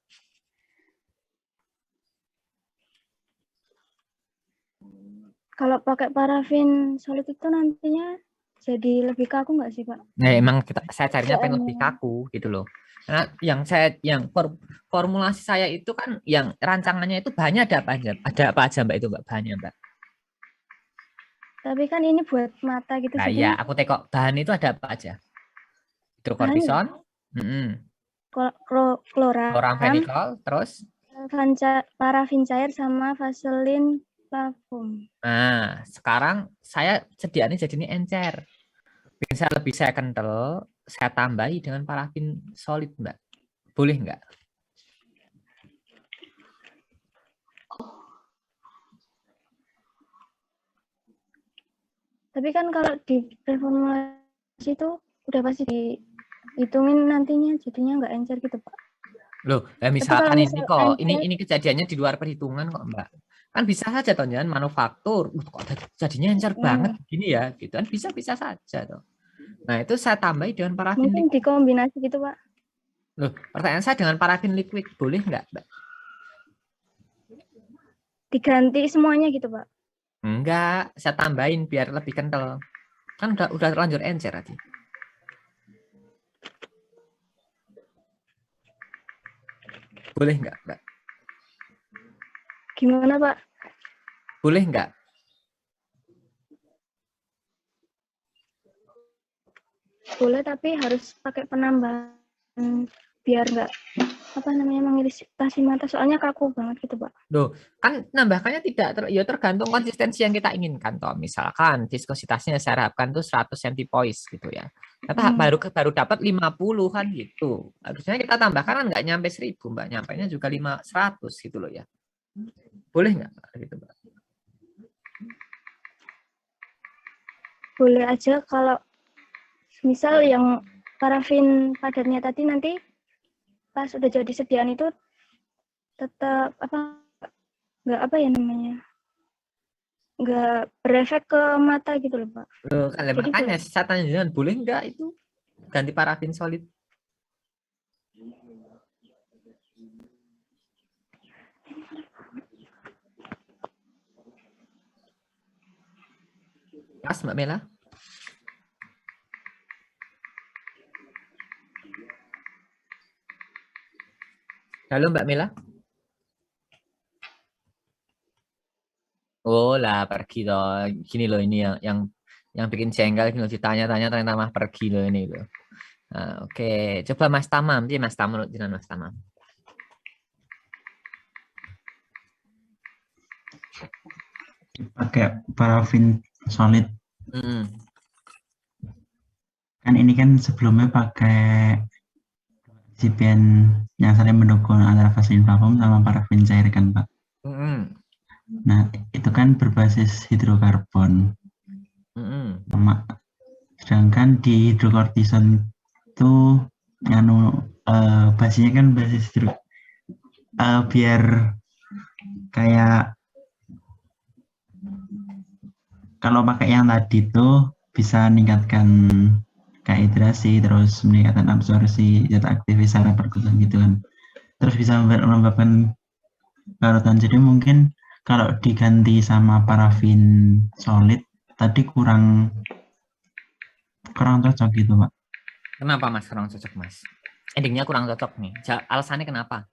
Kalau pakai parafin solid itu nantinya jadi lebih kaku nggak sih, Pak? Nah, emang saya carinya pengen lebih kaku gitu loh. Karena formulasi saya itu kan yang rancangannya itu bahannya ada apa aja? Ada apa aja Mbak itu Mbak bahannya Mbak? Tapi kan ini buat mata gitu Nah sih. iya, aku tengok bahan itu ada apa aja? Hidrokortison, kloramfenikol, terus parafin cair sama vaselin parfum. Nah, sekarang saya sediaannya jadi ini encer. Bisa lebih saya kental, saya tambahi dengan parafin solid, Mbak. Boleh nggak? Tapi kan kalau di reformulasi itu udah pasti dihitungin nantinya jadinya nggak encer gitu, Pak. Loh, misalkan ini kok, ini kejadiannya di luar perhitungan kok, Mbak. Kan bisa saja toh jangan manufaktur, kok jadinya encer banget gini ya, gitu kan bisa saja toh. Nah, itu saya tambahi dengan parafin mungkin liquid. Dikombinasi gitu, Pak. Loh, pertanyaan saya dengan parafin liquid boleh nggak, Mbak? Diganti semuanya gitu, Pak? Enggak, saya tambahin biar lebih kental. Kan udah terlanjur encer tadi. Boleh nggak, Mbak? Gimana, Pak? Boleh nggak? Boleh, tapi harus pakai penambahan biar nggak mengiritasi mata, soalnya kaku banget gitu, Pak. Loh, kan nambahkannya ya tergantung konsistensi yang kita inginkan toh. Misalkan viskositasnya saya harapkan tuh 100 centipoise gitu ya. Ternyata baru dapat 50 kan gitu. Harusnya kita tambahkan kan nggak nyampe 1000, Mbak. Nyampainya juga 100 gitu loh ya. Boleh nggak gitu, Mbak? Boleh aja kalau misal yang parafin padatnya tadi nanti pas udah jadi sediaan itu tetap nggak berefek ke mata gitu loh, Pak. Loh, makanya saya tanya boleh nggak itu ganti parafin solid? Pas Mbak Mela? Halo Mbak Mela? Oh lah pergi loh. Gini loh ini yang bikin jengkel gini loh, ditanya-tanya ternyata mah pergi loh ini loh. Nah, oke, coba Mas Tamam, dia Mas Tamam dengan Mas Tamam. Pakai parafin solid. Kan ini kan sebelumnya pakai excipient yang saling mendukung antara vaselin parfum sama parafin cair kan, Pak. Nah, itu kan berbasis hidrokarbon. Sedangkan di hidrokortison itu basisnya kan basis biar kayak kalau pakai yang tadi itu bisa meningkatkan kehidrasi, terus meningkatkan absorpsi zat aktif secara perkutan gitu kan. Terus bisa menyebabkan larutan. Jadi mungkin kalau diganti sama parafin solid tadi kurang cocok gitu, Pak. Kenapa Mas kurang cocok, Mas? Endingnya kurang cocok nih. Alasannya kenapa?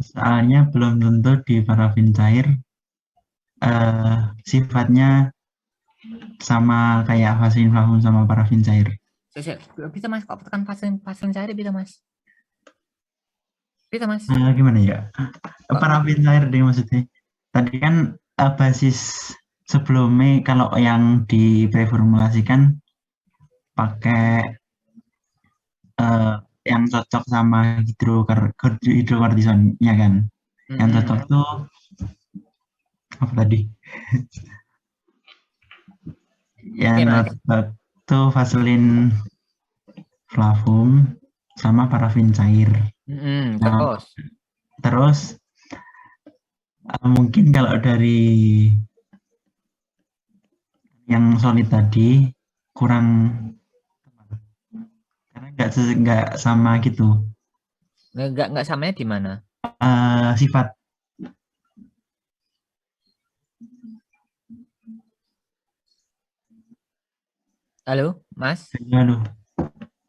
Soalnya belum tentu di parafin cair sifatnya sama kayak vaselin vakum sama parafin cair. Bisa Mas, kok tekan vaselin cair bisa Mas? Bisa Mas? Gimana ya? Parafin cair deh maksudnya. Tadi kan basis sebelumnya kalau yang dipreformulasikan pakai yang cocok sama hidrokortisonnya kan. Yang cocok tuh apa tadi? Yang cocok tuh vaselin flavum sama parafin cair. Terus mungkin kalau dari yang solid tadi kurang, karena nggak sama gitu. Nggak samanya di mana? Sifat. Halo, Mas? Halo.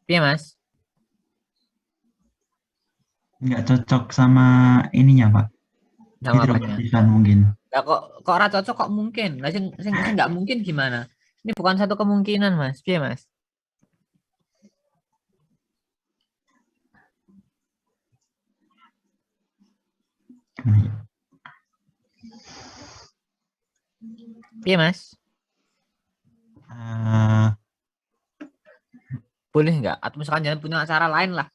Iya, Mas? Nggak cocok sama ininya, Pak. Hidrokortisan mungkin. Nah, kok ora cocok kok mungkin? Lah sing nggak mungkin gimana? Ini bukan satu kemungkinan, Mas. Piye, Mas? Piye, Mas? Boleh nggak? Atau misalkan jangan punya cara lain lah.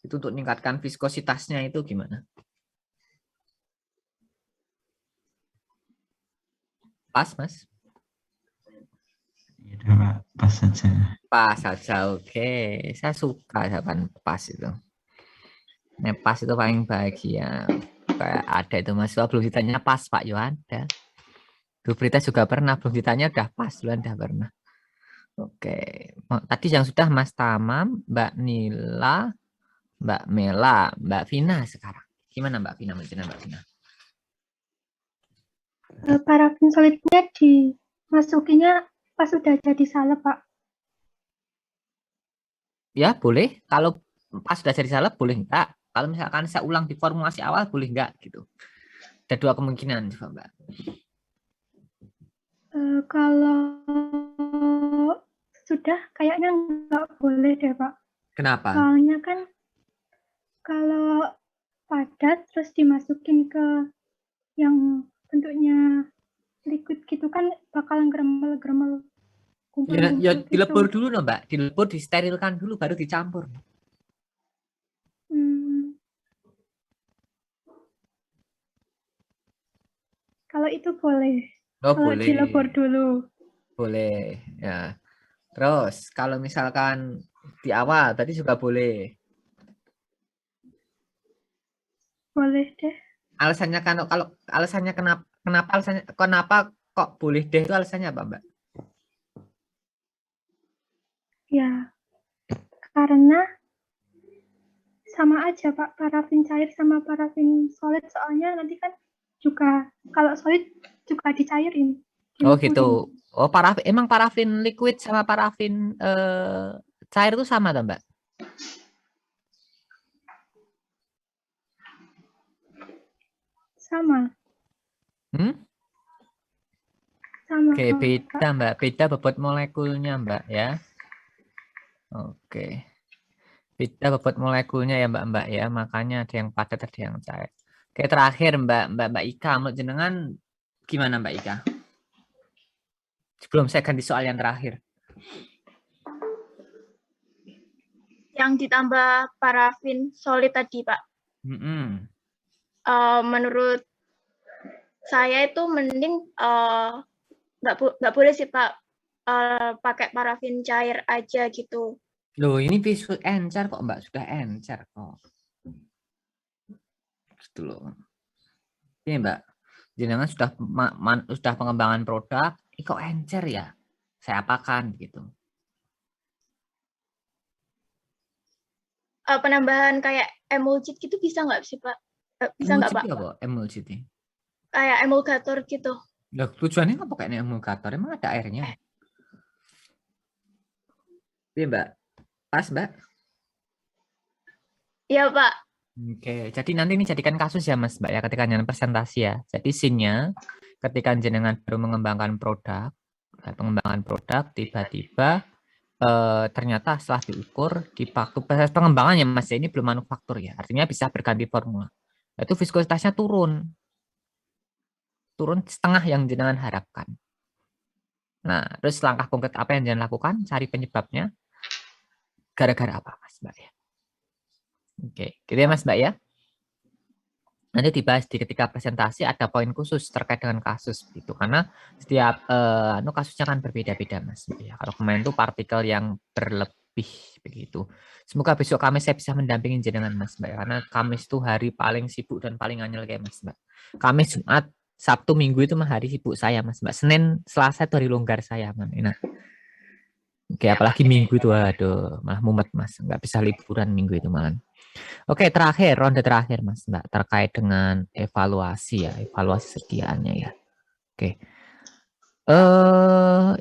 Itu untuk meningkatkan viskositasnya itu gimana? Pas, Mas? Iya, Pak. Pas saja. Pas saja, oke. Saya suka jawaban pas itu. Nah, pas itu paling bahagia. Kayak ada itu mahasiswa belum ditanya pas, Pak Yohanda. Bu Prita juga pernah, belum ditanya udah pas, udah pernah. Oke. Tadi yang sudah Mas Tamam, Mbak Nila, Mbak Mela, Mbak Vina sekarang. Gimana Mbak Vina? Mbak Vina? Parafin solidnya dimasukinya pas sudah jadi salep, Pak. Ya, boleh. Kalau pas sudah jadi salep, boleh enggak? Kalau misalkan saya ulang di formulasi awal, boleh enggak? Gitu. Ada dua kemungkinan, coba Mbak. Kalau sudah, kayaknya nggak boleh deh, Pak. Kenapa? Soalnya kan kalau padat terus dimasukin ke yang bentuknya liquid gitu kan bakalan gremel-gremel. Ya dilebur dulu loh Mbak, dilebur, disterilkan dulu baru dicampur. Kalau itu boleh. Oh, kalau boleh. dilebur dulu. Boleh, ya. Terus kalau misalkan di awal tadi juga boleh. Boleh deh. Alasannya kan kalau alasannya kenapa kok boleh deh itu alasannya apa, Mbak? Ya, karena sama aja Pak, parafin cair sama parafin solid, soalnya nanti kan juga kalau solid juga dicairin. Oh gitu. Oh emang parafin liquid sama parafin cair itu sama toh, Mbak? Sama. Sama. Oke, beda Mbak, beda bobot molekulnya Mbak ya. Oke. Beda bobot molekulnya ya Mbak ya, makanya ada yang padat ada yang cair. Oke, terakhir Mbak Ika, menurut jenengan gimana Mbak Ika? Sebelum saya ganti soal yang terakhir. Yang ditambah parafin solid tadi, Pak. Menurut saya itu mending nggak boleh sih Pak pakai parafin cair aja gitu. Loh, ini visual encer kok Mbak, sudah encer kok. Gitu loh. Ini Mbak, jenengan sudah pengembangan produk, kok encer ya? Saya apakan gitu. Penambahan kayak emulgit gitu bisa nggak sih Pak? Bisa nggak Pak? Apa emulgit? Kayak emulgator gitu. Loh, tujuannya apa kayak emulgator? Emang ada airnya? Iya, Mbak. Pas, Mbak? Iya, Pak. Oke, jadi nanti ini jadikan kasus ya, Mas, Mbak, ya, ketika jenengan presentasi ya. Jadi scene-nya ketika jenengan baru mengembangkan produk, pengembangan produk, tiba-tiba ternyata setelah diukur di waktu proses pengembangannya, Mas, ya, ini belum manufaktur ya, artinya bisa berganti formula. Itu viskositasnya turun setengah yang jenengan harapkan. Nah, terus langkah konkret apa yang jenengan lakukan? Cari penyebabnya. Gara-gara apa, Mas, Mbak ya? Oke, gitu ya, Mas, Mbak ya. Nanti dibahas di ketika presentasi ada poin khusus terkait dengan kasus gitu, karena setiap kasusnya kan berbeda-beda, Mas, Mbak ya. Kalau kemarin itu partikel yang berlebih begitu. Semoga besok Kamis saya bisa mendampingi jenengan, Mas, Mbak, karena Kamis itu hari paling sibuk dan paling anyel kayak Mas, Mbak. Kamis, Jumat, Sabtu, Minggu itu mah hari sibuk saya, Mas, Mbak. Senin, Selasa itu hari longgar saya, Man. Nah, oke, apalagi Minggu itu, aduh, malah mumet, Mas. Nggak bisa liburan Minggu itu malah. Oke, terakhir, ronde terakhir, Mas, Mbak, terkait dengan evaluasi ya, evaluasi sediaannya ya. Oke.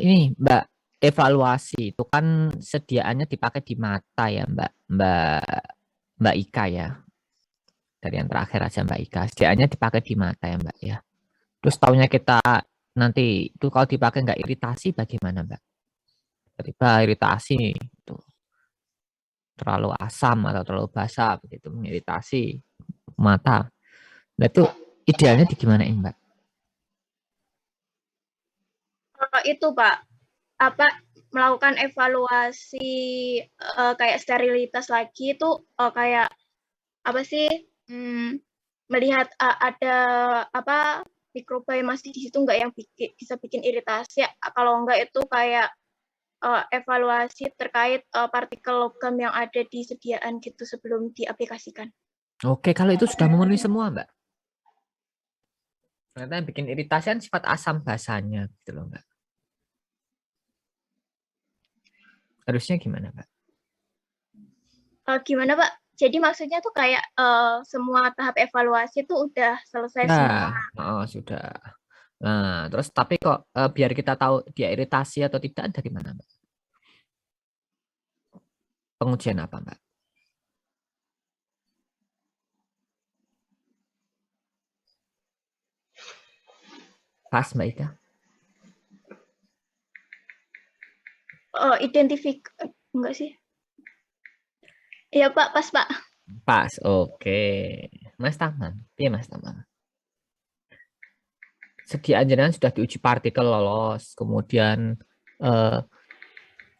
Ini, Mbak, evaluasi itu kan sediaannya dipakai di mata ya, Mbak Ika ya. Dari yang terakhir aja Mbak Ika, sediaannya dipakai di mata ya, Mbak ya. Terus tahunya kita nanti itu kalau dipakai nggak iritasi bagaimana, Mbak? Tiba-tiba iritasi itu terlalu asam atau terlalu basah begitu mengiritasi mata. Nah, itu idealnya di gimanain, Mbak? Itu, Pak, apa melakukan evaluasi kayak sterilitas lagi itu kayak apa sih? Melihat ada apa mikroba yang masih di situ nggak yang bisa bikin iritasi. Kalau enggak itu kayak evaluasi terkait partikel logam yang ada di sediaan gitu sebelum diaplikasikan. Oke, kalau itu sudah memenuhi semua, Mbak. Ternyata yang bikin iritasi kan sifat asam basahnya gitu loh, Mbak. Harusnya gimana, Mbak? Gimana, Pak? Jadi maksudnya tuh kayak semua tahap evaluasi tuh udah selesai semua. Oh, sudah. Nah, terus tapi kok biar kita tahu dia iritasi atau tidak dari mana, Mbak? Pengujian apa, Mbak? Pas, Mbak Ika? Enggak sih? Iya, Pak, pas, Pak. Pas, oke. Mas Taman, iya Mas Taman. Sediaan jenengan sudah diuji partikel lolos, kemudian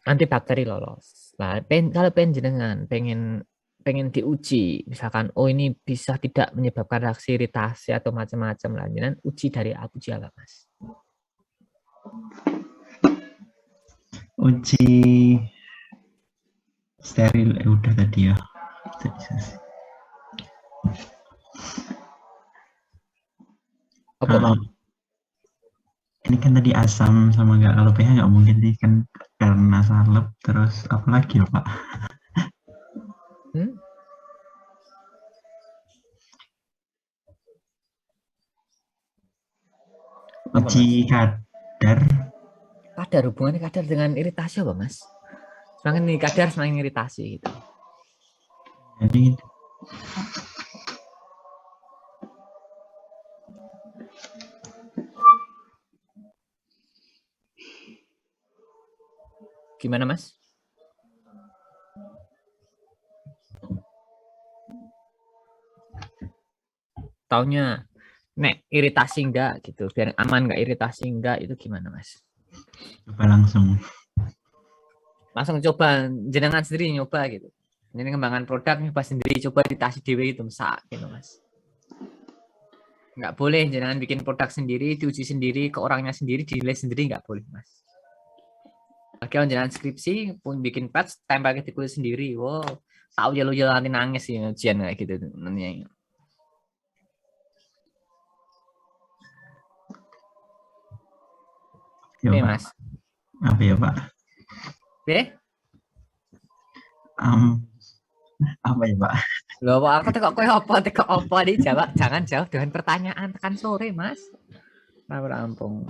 antibakteri lolos. Nah, kalau jenengan pengen diuji, misalkan, oh ini bisa tidak menyebabkan reaksi iritasi atau macam-macam lah, jenengan uji dari uji apa, Mas? Uji steril udah tadi ya. Ini kan tadi asam sama nggak, kalau pH nggak mungkin sih kan karena salep, terus apa lagi ya, Pak? Uji kadar. Kadar, hubungannya kadar dengan iritasi apa, Mas? Semakin ini kadar semakin iritasi gitu. Jadi gimana, Mas? Taunya nek iritasi enggak gitu, biar aman enggak iritasi enggak, itu gimana, Mas? Coba langsung coba jenengan sendiri nyoba gitu. Ini kembangan produk nyoba sendiri, coba iritasi dewe itu mesak gitu, Mas. Enggak boleh jenengan bikin produk sendiri, diuji sendiri ke orangnya sendiri, dinilai sendiri, enggak boleh, Mas. Kalau jenengan skripsi pun bikin patch tempel ke kulit sendiri, wow, tahu ya lu nanti nangis sih ujian kayak gitu nanti. ya, Mas. Apa ya, Pak? Apa ya, Pak? Loh, aku teko apa dijawab, jangan jawab dengan pertanyaan, tekan sore, Mas. Rampung.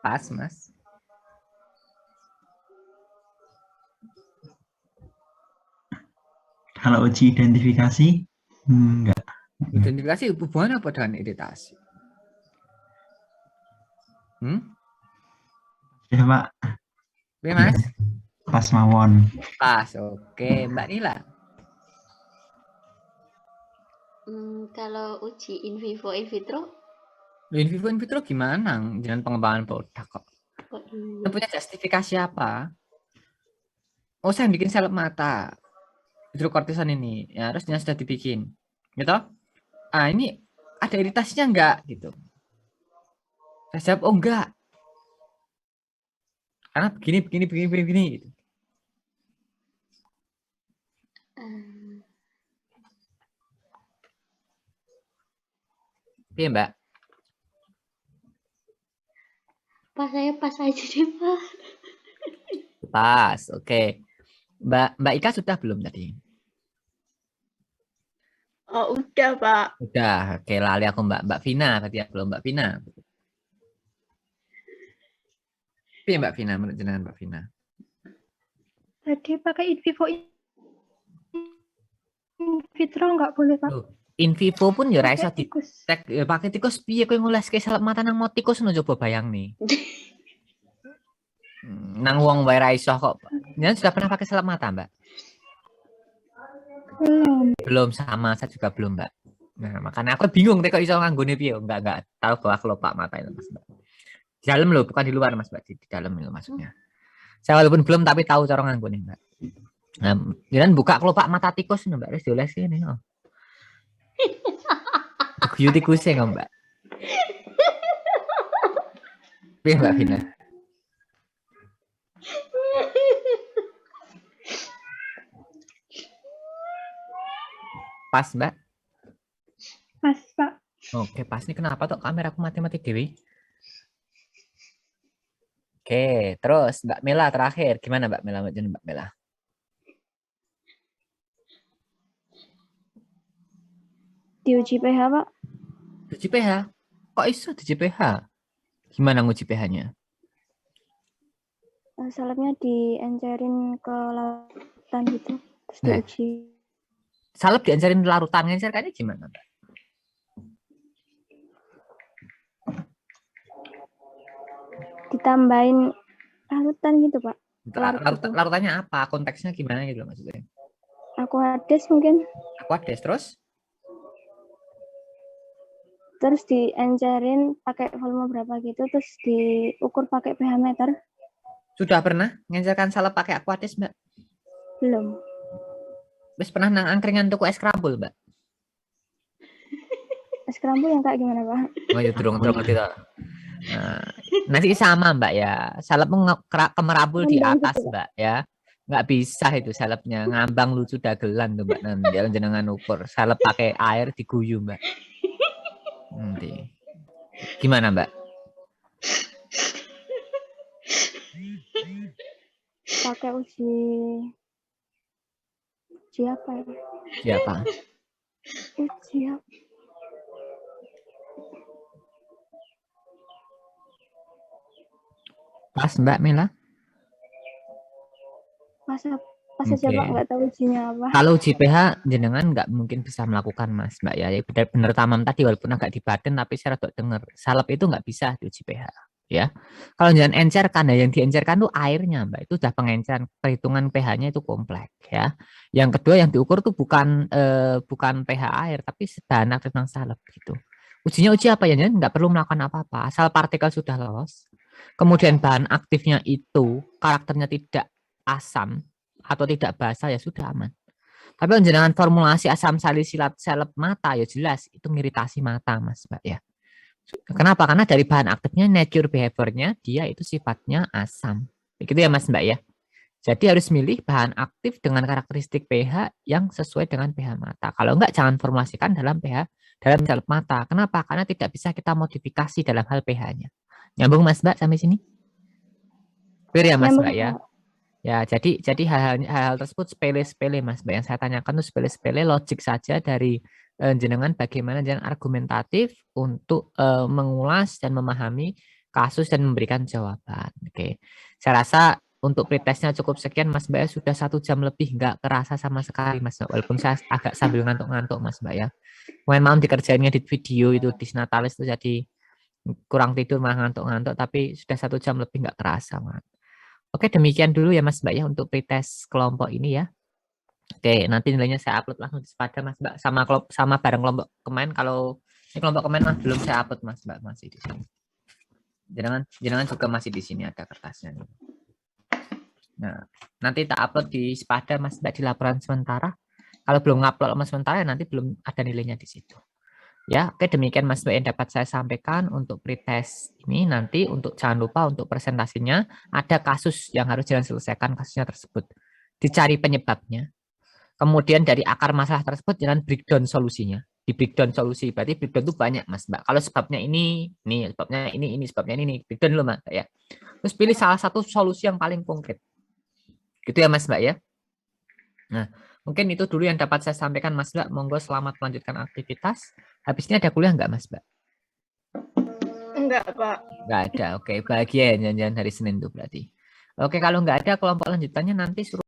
Pas, Mas. Kalau uji identifikasi, enggak. Identifikasi hubungannya apa dengan iritasi? Ya, Pak. Oke, Mas. Pas mawon. Pas, oke. Mbak Nila. Kalau uji in vivo, in vitro? In vivo, in vitro gimana? Jangan pengembangan produk kok. Punya justifikasi apa? Oh, saya bikin sel mata. Hidrokortison ini. Ya, harusnya sudah dibikin. Gitu? Ah, ini ada iritasinya enggak? Gitu. Saya jawab, oh enggak. Karena begini. Gitu. Iya, Mbak. Pas, saya pas aja deh, Pak. Pas, oke. Mbak Ika sudah belum tadi? Oh, udah, Pak. Udah, oke, lali aku Mbak Vina, berarti ya belum Mbak Vina. Iya, Mbak Vina, menurut jenengan Mbak Vina. Tadi pakai in vivo, in vitro nggak boleh, Pak. In vivo pun ya ra iso Pakai tikus. pakai tikus piye kowe nguleske selep mata nang mau tikus no coba bayang nih. Nang wong wae ra iso kok. Jenengan sudah pernah pakai selep mata, Mbak? Belum, sama saya juga belum, Mbak. Nah, makanya aku bingung kok iso nganggone piye. Enggak tahu bahwa kelopak mata itu, Mas, Mbak. Di dalam loh, bukan di luar, Mas, Mbak. Di dalam itu maksudnya. Saya walaupun belum tapi tahu cara nganggone, Mbak. Nah, jangan buka kelopak mata tikus, Mbak. Wis dioles ini, oh. Guyu tikusnya, Mbak. Piye, Mbak Vina? Pas, Mbak? Pas, Pak. Oke, pas nih. Kenapa tuh kamera aku mati-mati dewi? Oke, terus Mbak Mela terakhir. Gimana Mbak Mela? Mbak Mela? Diuji pH, Pak. Uji pH? Kok iso uji pH? Gimana nguji pH-nya? Salepnya diencerin ke larutan gitu, terus diuji. Salep diencerin larutan, ngencerkannya gimana, Mbak? Ditambahin larutan gitu, Pak. Larutannya apa? Konteksnya gimana gitu maksudnya? Aquades mungkin. Aquades, terus? Terus diencerin pakai volume berapa gitu, terus diukur pakai pH meter. Sudah pernah ngencerkan salep pakai Aquades, Mbak? Belum. Wis pernah nang angkringan tuku es krambul, Mbak? Es krambul yang kayak gimana, Pak? Oh ya, durung ngerti toh. Nah, nanti sama, Mbak ya. Salep kemerabul di atas, Mbak ya. Nggak bisa itu salepnya ngambang lucu dagelan tuh, Mbak. Nanti jenengan ukur salep pakai air diguyu, Mbak. Nanti. Gimana, Mbak? Pakai uji apa ya? Uji apa? Uji apa? Pas, Mbak Mela? Pas aja, Pak, nggak tahu ujinya apa. Kalau uji pH jenengan nggak mungkin bisa melakukan, Mas, Mbak ya. Benar tamam tadi walaupun agak dibatin tapi saya rada dengar. Salep itu nggak bisa diuji pH ya. Kalau jangan encerkan ya, yang diencerkan tuh airnya, Mbak. Itu udah pengenceran, perhitungan pH-nya itu kompleks ya. Yang kedua yang diukur tuh bukan pH air tapi bahan aktif nang salep gitu. Ujinya uji apa ya? Nggak perlu melakukan apa-apa, asal partikel sudah lolos. Kemudian bahan aktifnya itu karakternya tidak asam atau tidak basah ya sudah aman. Tapi kalau jenengan formulasi asam salisilat seleb mata ya jelas itu ngiritasi mata, Mas, Mbak ya. Kenapa? Karena dari bahan aktifnya nature behavior-nya dia itu sifatnya asam. Begitu ya, Mas, Mbak ya. Jadi harus milih bahan aktif dengan karakteristik pH yang sesuai dengan pH mata. Kalau enggak jangan formulasikan dalam pH dalam seleb mata. Kenapa? Karena tidak bisa kita modifikasi dalam hal pH-nya. Nyambung, Mas, Mbak, sampai sini? Clear ya, Mas, Mbak ya? Ya, jadi hal-hal tersebut sepele-sepele Mas Mbak. Yang saya tanyakan itu sepele-sepele, logik saja dari jenengan bagaimana jenengan argumentatif untuk mengulas dan memahami kasus dan memberikan jawaban. Oke. Saya rasa untuk pretestnya cukup sekian Mas Mbak ya. Sudah 1 jam lebih nggak kerasa sama sekali Mas Mbak. Walaupun saya agak sambil ngantuk-ngantuk Mas Mbak ya. Mungkin malam dikerjain ngedit video itu di Natalis itu jadi kurang tidur malah ngantuk-ngantuk, tapi sudah 1 jam lebih nggak kerasa Mas. Oke, demikian dulu ya Mas Mbak ya untuk pretest kelompok ini ya. Oke, nanti nilainya saya upload langsung di Spada Mas Mbak sama bareng kelompok kemarin. Kalau ini kelompok kemarin Mas belum saya upload Mas Mbak, masih di sini. Jangan juga masih di sini ada kertasnya nih. Nah, nanti tak upload di Spada Mas Mbak di laporan sementara. Kalau belum ngupload Mas sementara nanti belum ada nilainya di situ. Ya, oke demikian Mas Mbak yang dapat saya sampaikan untuk pretest ini. Nanti untuk jangan lupa untuk presentasinya ada kasus yang harus jangan selesaikan kasusnya tersebut. Dicari penyebabnya. Kemudian dari akar masalah tersebut jangan breakdown solusinya. Di breakdown solusi berarti breakdown itu banyak Mas Mbak. Kalau sebabnya ini, sebabnya ini, sebabnya ini, breakdown dulu Mas ya. Terus pilih salah satu solusi yang paling konkret. Gitu ya Mas Mbak ya. Nah, mungkin itu dulu yang dapat saya sampaikan Mas Mbak. Monggo selamat melanjutkan aktivitas. Habis ini ada kuliah enggak Mas Mbak? Enggak, Pak. Enggak ada. Oke, bahagia ya jangan-jangan hari Senin tuh berarti. Oke, kalau enggak ada kelompok lanjutannya nanti suruh